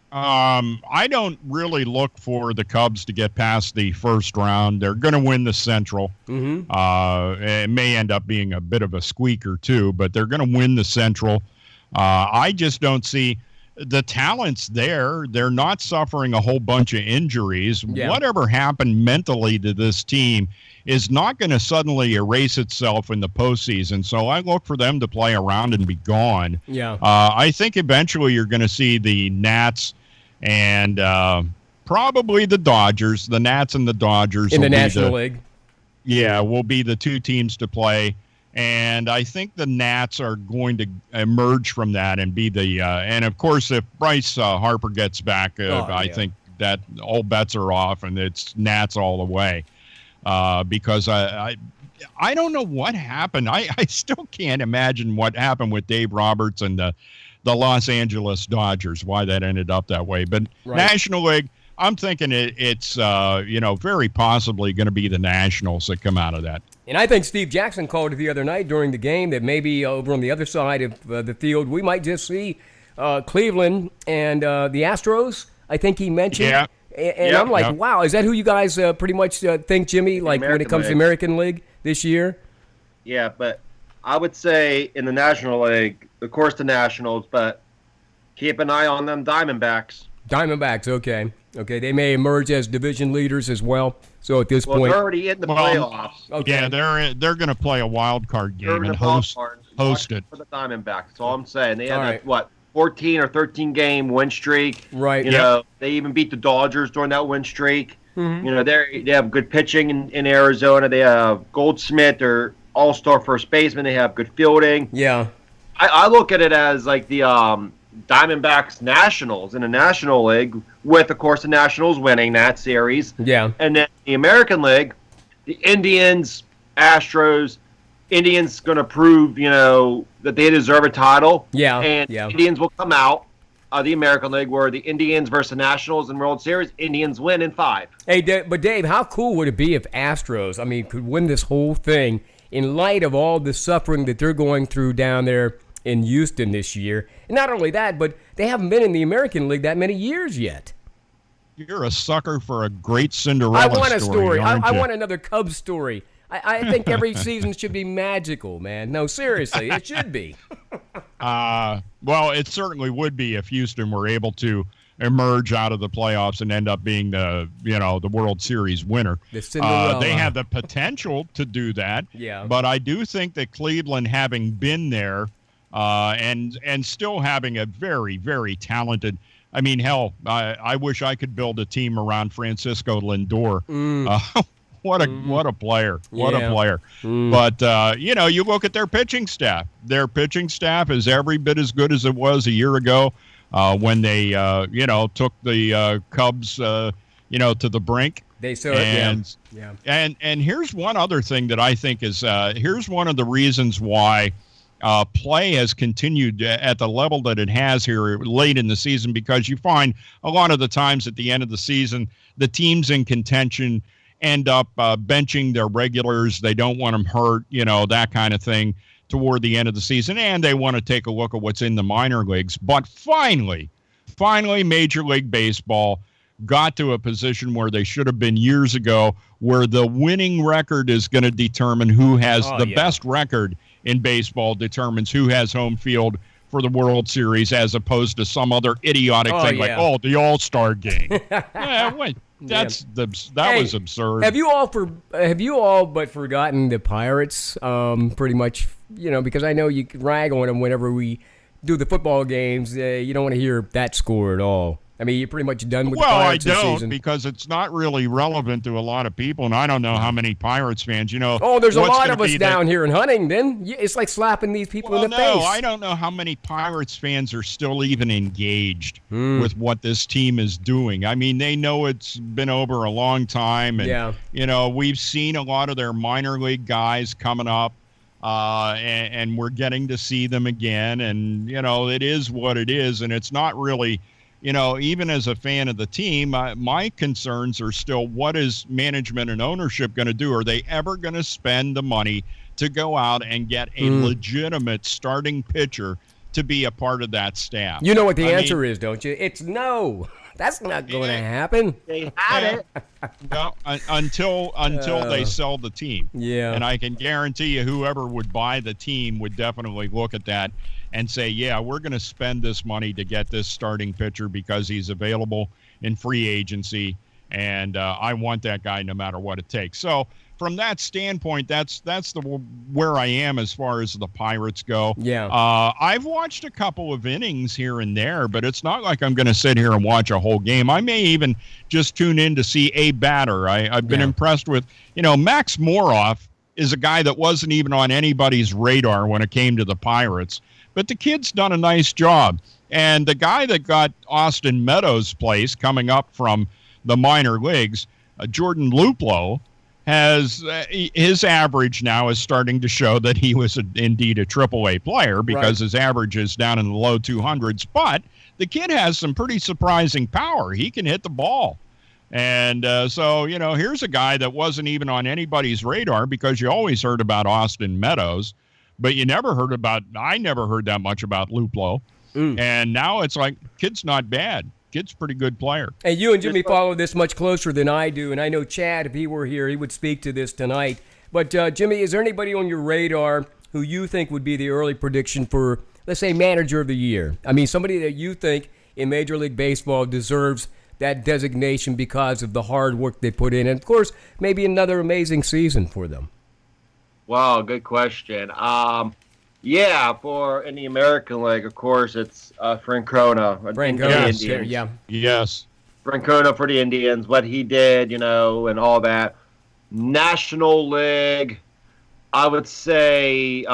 I don't really look for the Cubs to get past the first round. They're going to win the Central. It may end up being a bit of a squeaker, too, but they're going to win the Central. I just don't see the talents there. They're not suffering a whole bunch of injuries. Yeah. Whatever happened mentally to this team is not going to suddenly erase itself in the postseason. So I look for them to play around and be gone. Yeah. I think eventually you're going to see the Nats and probably the Dodgers. The Nats and the Dodgers In the National League. Yeah, will be the 2 teams to play. And I think the Nats are going to emerge from that and be the and of course if Bryce Harper gets back, I think that all bets are off and it's Nats all the way. Because I don't know what happened. I still can't imagine what happened with Dave Roberts and the Los Angeles Dodgers, why that ended up that way. But right. National League, I'm thinking it's very possibly going to be the Nationals that come out of that. And I think Steve Jackson called it the other night during the game that maybe over on the other side of the field, we might just see Cleveland and the Astros, I think he mentioned. Yeah. And I'm like, wow, is that who you guys pretty much think, Jimmy, like when it comes to the American League this year? Yeah, but I would say in the National League, of course the Nationals, but keep an eye on them Diamondbacks. Diamondbacks, okay. Okay, they may emerge as division leaders as well. So at this point, they're already in the playoffs. Okay. Yeah, they're going to play a wild card game and host it. For the Diamondbacks, that's all I'm saying. They had 14 or 13 game win streak. Right. You know, they even beat the Dodgers during that win streak. Mm-hmm. You know, they have good pitching in Arizona. They have Goldsmith, their all-star first baseman. They have good fielding. Yeah. I look at it as like the Diamondbacks Nationals in the National League, with, of course, the Nationals winning that series. Yeah. And then the American League, the Indians, Astros, Indians going to prove, that they deserve a title. Yeah. And Indians will come out of the American League where the Indians versus the Nationals in World Series, Indians win in 5. Hey, but Dave, how cool would it be if Astros, could win this whole thing in light of all the suffering that they're going through down there in Houston this year? And not only that, but they haven't been in the American League that many years yet. You're a sucker for a great Cinderella story. I want a story. I want another Cubs story. I think every season should be magical, man. No, seriously, it should be. Well, it certainly would be if Houston were able to emerge out of the playoffs and end up being the World Series winner. The Cinderella. They have the potential to do that. Yeah. But I do think that Cleveland, having been there and still having a very, very talented. I wish I could build a team around Francisco Lindor. What a player. What a player. But, you look at their pitching staff. Their pitching staff is every bit as good as it was a year ago when they, took the Cubs, to the brink. They saw it, And here's one other thing that I think is, here's one of the reasons why play has continued at the level that it has here late in the season, because you find a lot of the times at the end of the season, the teams in contention end up benching their regulars. They don't want them hurt, that kind of thing. toward the end of the season, and they want to take a look at what's in the minor leagues. But finally, Major League Baseball got to a position where they should have been years ago, where the winning record is going to determine who has the best record in baseball, determines who has home field for the World Series, as opposed to some other idiotic thing like, the All-Star game. That was absurd. Have you all but forgotten the Pirates? Pretty much, because I know you rag on them whenever we do the football games. You don't want to hear that score at all. I mean, you're pretty much done with the Pirates this season. Well, I don't, because it's not really relevant to a lot of people, and I don't know how many Pirates fans, Oh, there's a lot of us down here in Huntington. It's like slapping these people in the face. No, I don't know how many Pirates fans are still even engaged with what this team is doing. I mean, they know it's been over a long time, and, we've seen a lot of their minor league guys coming up, and we're getting to see them again, and, it is what it is, and it's not really... even as a fan of the team, my concerns are still, what is management and ownership going to do? Are they ever going to spend the money to go out and get a legitimate starting pitcher to be a part of that staff? You know what the answer is, don't you? It's no. That's not going to happen. They had it. No, until they sell the team. Yeah. And I can guarantee you whoever would buy the team would definitely look at that and say, yeah, we're going to spend this money to get this starting pitcher because he's available in free agency, and I want that guy no matter what it takes. So from that standpoint, that's where I am as far as the Pirates go. Yeah. I've watched a couple of innings here and there, but it's not like I'm going to sit here and watch a whole game. I may even just tune in to see a batter. I've been impressed with, Max Moroff is a guy that wasn't even on anybody's radar when it came to the Pirates, but the kid's done a nice job. And the guy that got Austin Meadows' place coming up from the minor leagues, Jordan Luplow, has his average now is starting to show that he was indeed a AAA player, because his average is down in the low 200s. But the kid has some pretty surprising power. He can hit the ball. And so, here's a guy that wasn't even on anybody's radar, because you always heard about Austin Meadows, but I never heard that much about Luplow. And now it's like, kid's not bad. Kid's a pretty good player. And you and Jimmy follow this much closer than I do, and I know Chad, if he were here, he would speak to this tonight. But, Jimmy, is there anybody on your radar who you think would be the early prediction for, let's say, manager of the year? I mean, somebody that you think in Major League Baseball deserves that designation because of the hard work they put in, and, of course, maybe another amazing season for them. Wow, good question. For in the American League, of course, it's Francona. Yes. Francona for the Indians, what he did, and all that. National League, I would say,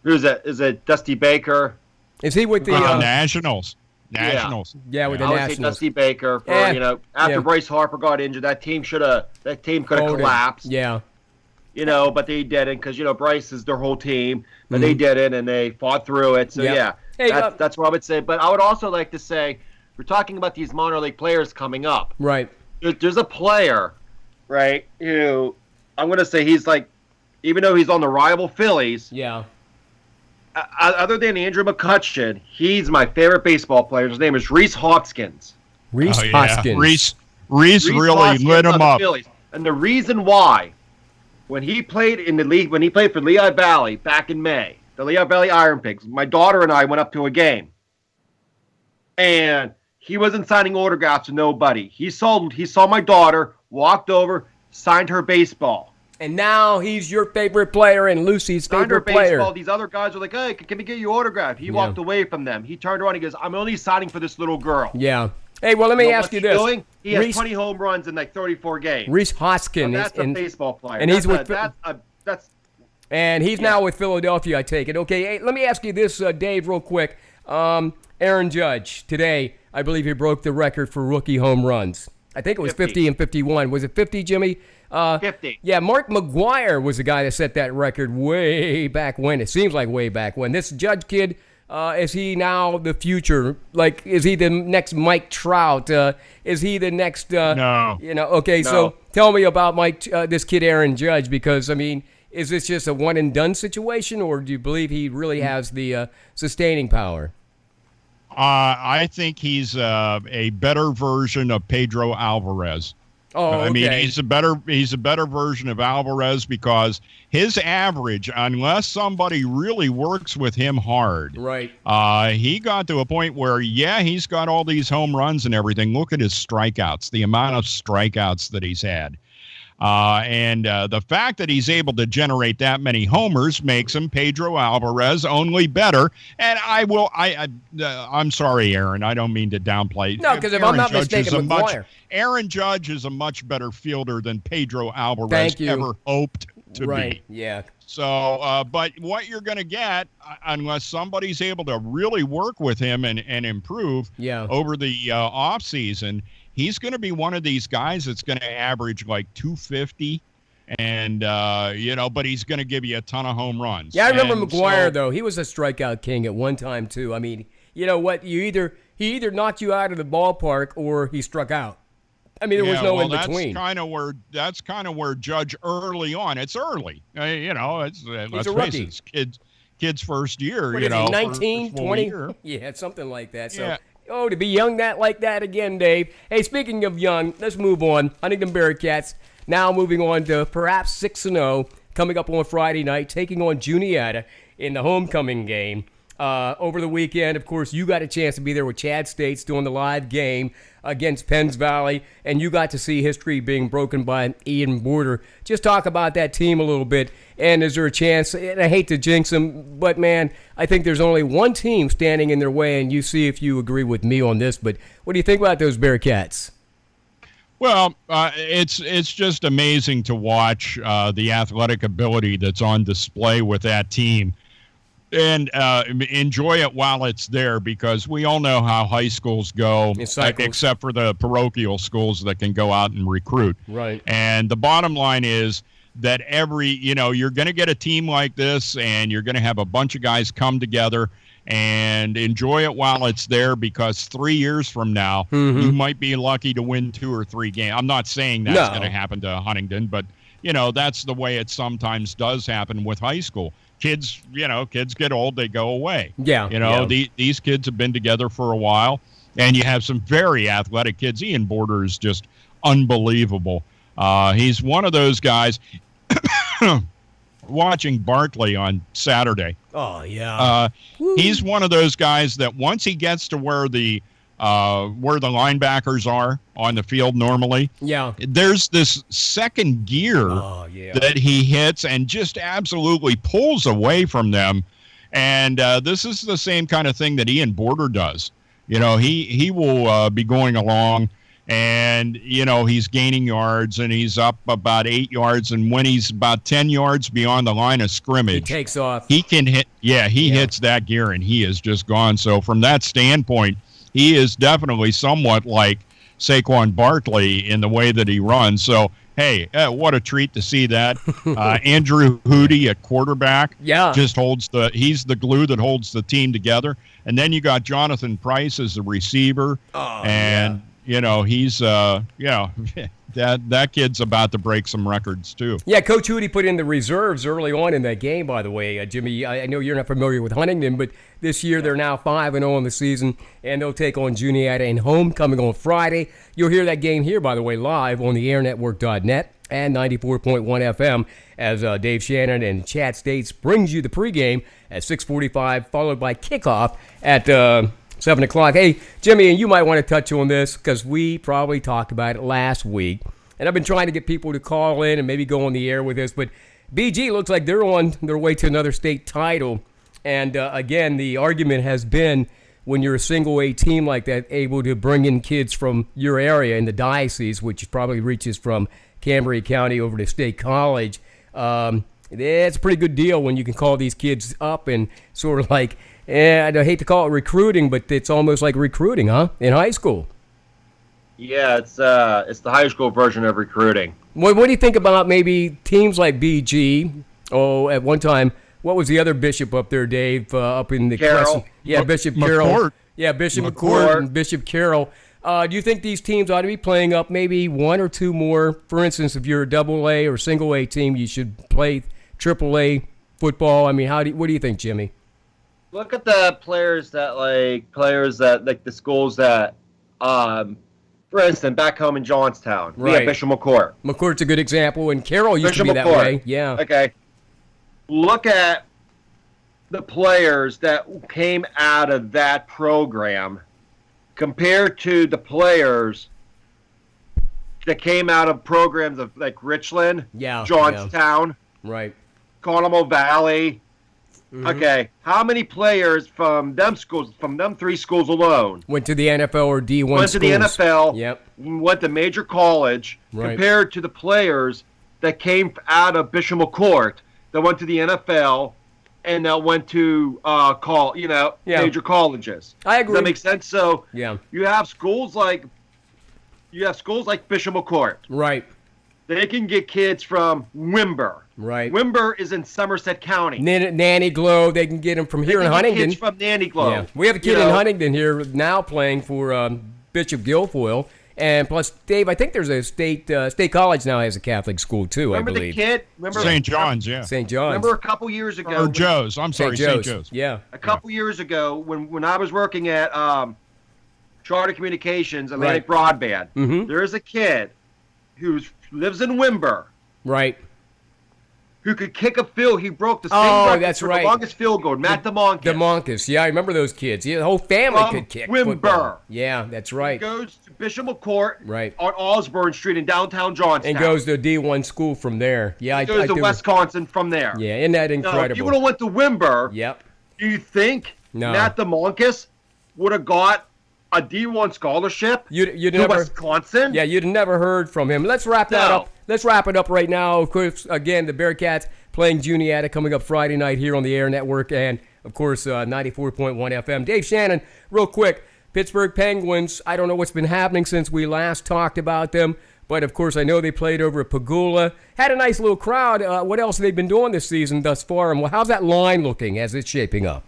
who's that? Is it Dusty Baker? Is he with the Nationals? Yeah, with the I would Nationals. say Dusty Baker for after Bryce Harper got injured, that team could have collapsed. Yeah. But they didn't, because Bryce is their whole team, but they didn't, and they fought through it. So Hey, that's what I would say. But I would also like to say, we're talking about these minor league players coming up. Right. There's a player, right, who I'm going to say he's like, even though he's on the rival Phillies. Yeah. Other than Andrew McCutcheon, he's my favorite baseball player. His name is Rhys Hoskins. Hoskins. Rhys really lit him up. Phillies. And the reason why, when he played in the league, when he played for Lehigh Valley back in May, the Lehigh Valley Iron Pigs, my daughter and I went up to a game, and he wasn't signing autographs to nobody. He saw my daughter, walked over, signed her baseball. And now he's your favorite player and Lucy's favorite player. Baseball. These other guys are like, hey, can we get your autograph? He walked away from them. He turned around and he goes, I'm only signing for this little girl. Yeah. Hey, well, let me ask you this. He has 20 home runs in like 34 games. Rhys Hoskins. That's a baseball player. And he's with... And he's now with Philadelphia, I take it. Okay, hey, let me ask you this, Dave, real quick. Aaron Judge, today, I believe he broke the record for rookie home runs. I think it was 50 and 51. Was it 50, Jimmy? 50. Yeah, Mark McGwire was the guy that set that record way back when. It seems like way back when. This Judge kid, is he now the future? Like, is he the next Mike Trout? Is he the next... No. Okay, no. So tell me about this kid Aaron Judge, because, I mean, Is this just a one-and-done situation, or do you believe he really has the sustaining power? I think he's a better version of Pedro Alvarez. Oh, okay. I mean, he's a better version of Alvarez because his average, unless somebody really works with him hard, right? He got to a point where, he's got all these home runs and everything. Look at his strikeouts, the amount of strikeouts that he's had. And the fact that he's able to generate that many homers makes him Pedro Alvarez only better. And I'm sorry, Aaron. I don't mean to downplay. No, because if I'm not mistaken, McGuire. Aaron Judge is a much better fielder than Pedro Alvarez ever hoped to be. Yeah. So, but what you're going to get, unless somebody's able to really work with him and improve over the offseason, he's going to be one of these guys that's going to average like 250 and, but he's going to give you a ton of home runs. Yeah, I remember McGuire, though. He was a strikeout king at one time, too. I mean, you know what? He either knocked you out of the ballpark or he struck out. I mean, there was no in between. That's kind of where Judge early on. It's early. It's let's face it, it's kid's first year. What is he, 19, 20? Yeah, something like that. So, to be young like that again, Dave. Hey, speaking of young, let's move on. Huntington Bearcats now moving on to perhaps 6-0, coming up on Friday night, taking on Juniata in the homecoming game. Over the weekend, of course, you got a chance to be there with Chad States doing the live game against Penns Valley, and you got to see history being broken by Ian Border. Just talk about that team a little bit, and is there a chance, and I hate to jinx them, but, man, I think there's only one team standing in their way, and you see if you agree with me on this, but what do you think about those Bearcats? Well, it's just amazing to watch the athletic ability that's on display with that team. And enjoy it while it's there, because we all know how high schools go, except for the parochial schools that can go out and recruit. Right. And the bottom line is that you're going to get a team like this, and you're going to have a bunch of guys come together and enjoy it while it's there, because 3 years from now, you might be lucky to win 2 or 3 games. I'm not saying that's going to happen to Huntington, but, that's the way it sometimes does happen with high school. Kids get old, they go away. Yeah. These kids have been together for a while, and you have some very athletic kids. Ian Border is just unbelievable. He's one of those guys. Watching Bartley on Saturday. Oh, yeah. He's one of those guys that once he gets to where the linebackers are on the field normally. Yeah. There's this second gear that he hits and just absolutely pulls away from them. And this is the same kind of thing that Ian Border does. He will be going along and, he's gaining yards and he's up about 8 yards. And when he's about 10 yards beyond the line of scrimmage, he takes off. He can hit. He hits that gear and he is just gone. So from that standpoint, he is definitely somewhat like Saquon Barkley in the way that he runs. So, hey, what a treat to see that. Andrew Hootie at quarterback just he's the glue that holds the team together. And then you got Jonathan Price as the receiver. He's that kid's about to break some records too. Yeah, Coach Hootie put in the reserves early on in that game, by the way. Jimmy, I know you're not familiar with Huntington, but this year they're now 5-0 in the season, and they'll take on Juniata in homecoming on Friday. You'll hear that game here, by the way, live on the airnetwork.net and 94.1 FM as Dave Shannon and Chad States brings you the pregame at 6:45, followed by kickoff at 7 o'clock. Hey, Jimmy, and you might want to touch on this because we probably talked about it last week. And I've been trying to get people to call in and maybe go on the air with this. But BG looks like they're on their way to another state title. And, again, the argument has been when you're a single A team like that, able to bring in kids from your area in the diocese, which probably reaches from Cambria County over to State College. It's a pretty good deal when you can call these kids up and sort of like, I hate to call it recruiting, but it's almost like recruiting, huh, in high school. Yeah, it's the high school version of recruiting. What do you think about maybe teams like BG? Oh, at one time, what was the other bishop up there, Dave, up in the Carroll? Yeah, Bishop Carroll. Yeah, Bishop McCourt and Bishop Carroll. Do you think these teams ought to be playing up maybe one or two more? For instance, if you're a double A or single A team, you should AAA football? I mean, what do you think, Jimmy? Look at the players that the schools that, for instance, back home in Johnstown, we have Right. Bishop McCourt. McCourt's a good example, and Carroll used to Bishop be that McCourt. way. Yeah. Okay. Look at the players that came out of that program compared to the players that came out of programs of like Richland, Yeah, Johnstown, Right. Carnival Valley. Mm-hmm. Okay, how many players from them schools, from them three schools alone, Went to the NFL or D1 went to the schools. NFL, Yep. went to major college, Right. compared to the players that came out of Bishop McCourt that went to the NFL and that went to major colleges. I agree. Does that make sense? So Yeah. you have schools like Bishop McCourt. Right. They can get kids from Wimber. Right. Wimber is in Somerset County. Nanny Glow, they can get them from here in They can get Huntington. kids from Nanny Glow. Yeah. We have a kid in Huntington here now playing for Bishop Guilfoyle. And plus, Dave, I think there's a state college now has a Catholic school too, Remember I believe. the kid? Remember St. John's, yeah. St. John's. Remember a couple years ago? Or Joe's. I'm sorry, St. Joe's. Yeah. A couple years ago, when I was working at Charter Communications, Atlantic Broadband, Mhm. there is a kid who lives in Wimber Right. who could kick a field. He broke the state Oh, record that's for right. the longest field goal. Matt DeMonke. DeMonkus. Yeah, I remember those kids. Yeah, the whole family From could kick Wimber. football. Yeah, that's right. Goes to Bishop McCourt Right. on Osborne Street in downtown Johnstown. And goes to a D1 school from there. Yeah, I goes to do. Wisconsin from there. Yeah, isn't that Now, if you incredible? would have went to Wimber, Yep. do you think No. Matt DeMonkus would have got a D1 scholarship You'd to never. Wisconsin? Yeah, you'd never heard from him. Let's wrap that No. up. Let's wrap it up right now. Of course, again, the Bearcats playing Juniata coming up Friday night here on the Air Network and, of course, 94.1 FM. Dave Shannon, real quick, Pittsburgh Penguins, I don't know what's been happening since we last talked about them, but, of course, I know they played over at Pagula. Had a nice little crowd. What else have they been doing this season thus far, and how's that line looking as it's shaping up?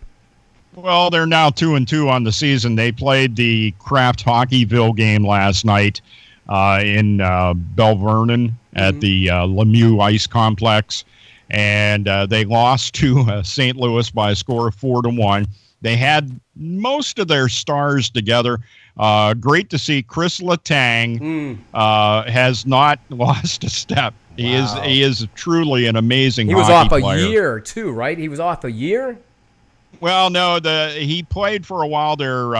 Well, they're now 2-2 on the season. They played the Kraft Hockeyville game last night in Belle Vernon at the Lemieux Ice Complex, and they lost to St. Louis by a score of 4-1. They had most of their stars together. Great to see Chris Letang has not lost a step. Wow. He is truly an amazing. He was hockey off player. a year, too, right? He was off a year? Well, no, he played for a while there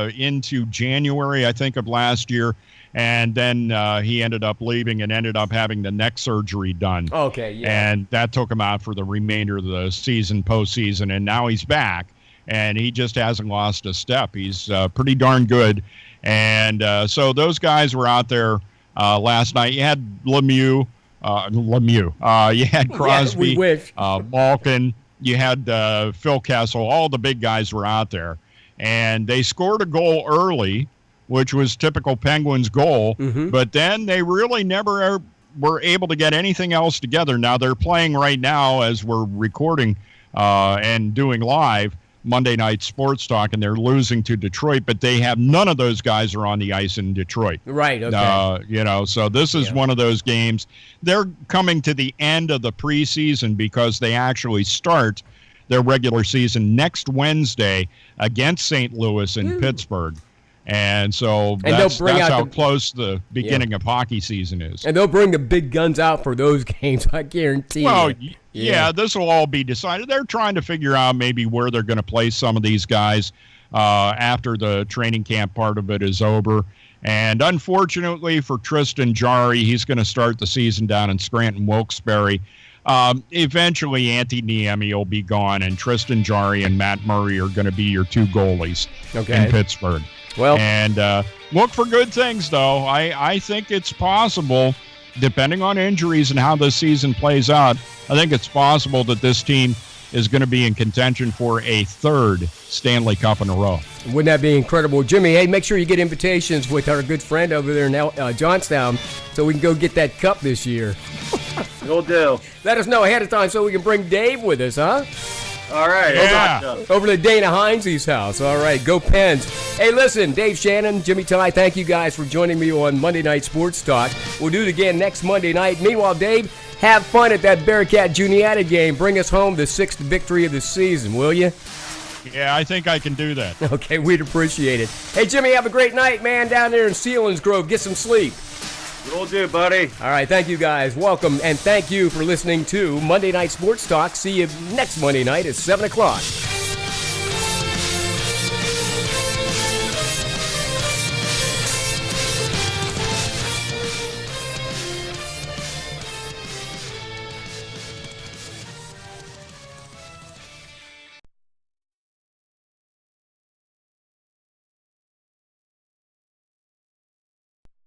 into January, I think, of last year, and then he ended up leaving and ended up having the neck surgery done. Okay, yeah. And that took him out for the remainder of the season, postseason, and now he's back, and he just hasn't lost a step. He's pretty darn good, and so those guys were out there last night. You had Lemieux. You had Crosby, we wish. Malkin. You had Phil Kessel. All the big guys were out there. And they scored a goal early, which was typical Penguins goal. Mm-hmm. But then they really never were able to get anything else together. Now they're playing right now as we're recording and doing live Monday Night Sports Talk, and they're losing to Detroit. But they have none of those guys are on the ice in Detroit. Right, okay. So this is one of those games. They're coming to the end of the preseason because they actually start their regular season next Wednesday against St. Louis in Pittsburgh. And so that's how close the beginning of hockey season is. And they'll bring the big guns out for those games, I guarantee Well, you. yeah, this will all be decided. They're trying to figure out maybe where they're going to place some of these guys after the training camp part of it is over. And unfortunately for Tristan Jarry, he's going to start the season down in Scranton Wilkes-Barre. Eventually, Antti Niemi will be gone, and Tristan Jarry and Matt Murray are going to be your two goalies in Pittsburgh. Well, and look for good things, though. I think it's possible, depending on injuries and how this season plays out, I think it's possible that this team is going to be in contention for a third Stanley Cup in a row. Wouldn't that be incredible? Jimmy, hey, make sure you get invitations with our good friend over there in Johnstown so we can go get that cup this year. Will do. Let us know ahead of time so we can bring Dave with us, huh? All right. Yeah. Over to Dana Heinze's house. All right, go Pens. Hey, listen, Dave Shannon, Jimmy Ty, thank you guys for joining me on Monday Night Sports Talk. We'll do it again next Monday night. Meanwhile, Dave, have fun at that Bearcat Juniata game. Bring us home the 6th victory of the season, will you? Yeah, I think I can do that. Okay, we'd appreciate it. Hey, Jimmy, have a great night, man, down there in Selinsgrove. Get some sleep. Will do, buddy. All right, thank you guys. Welcome, and thank you for listening to Monday Night Sports Talk. See you next Monday night at 7 o'clock.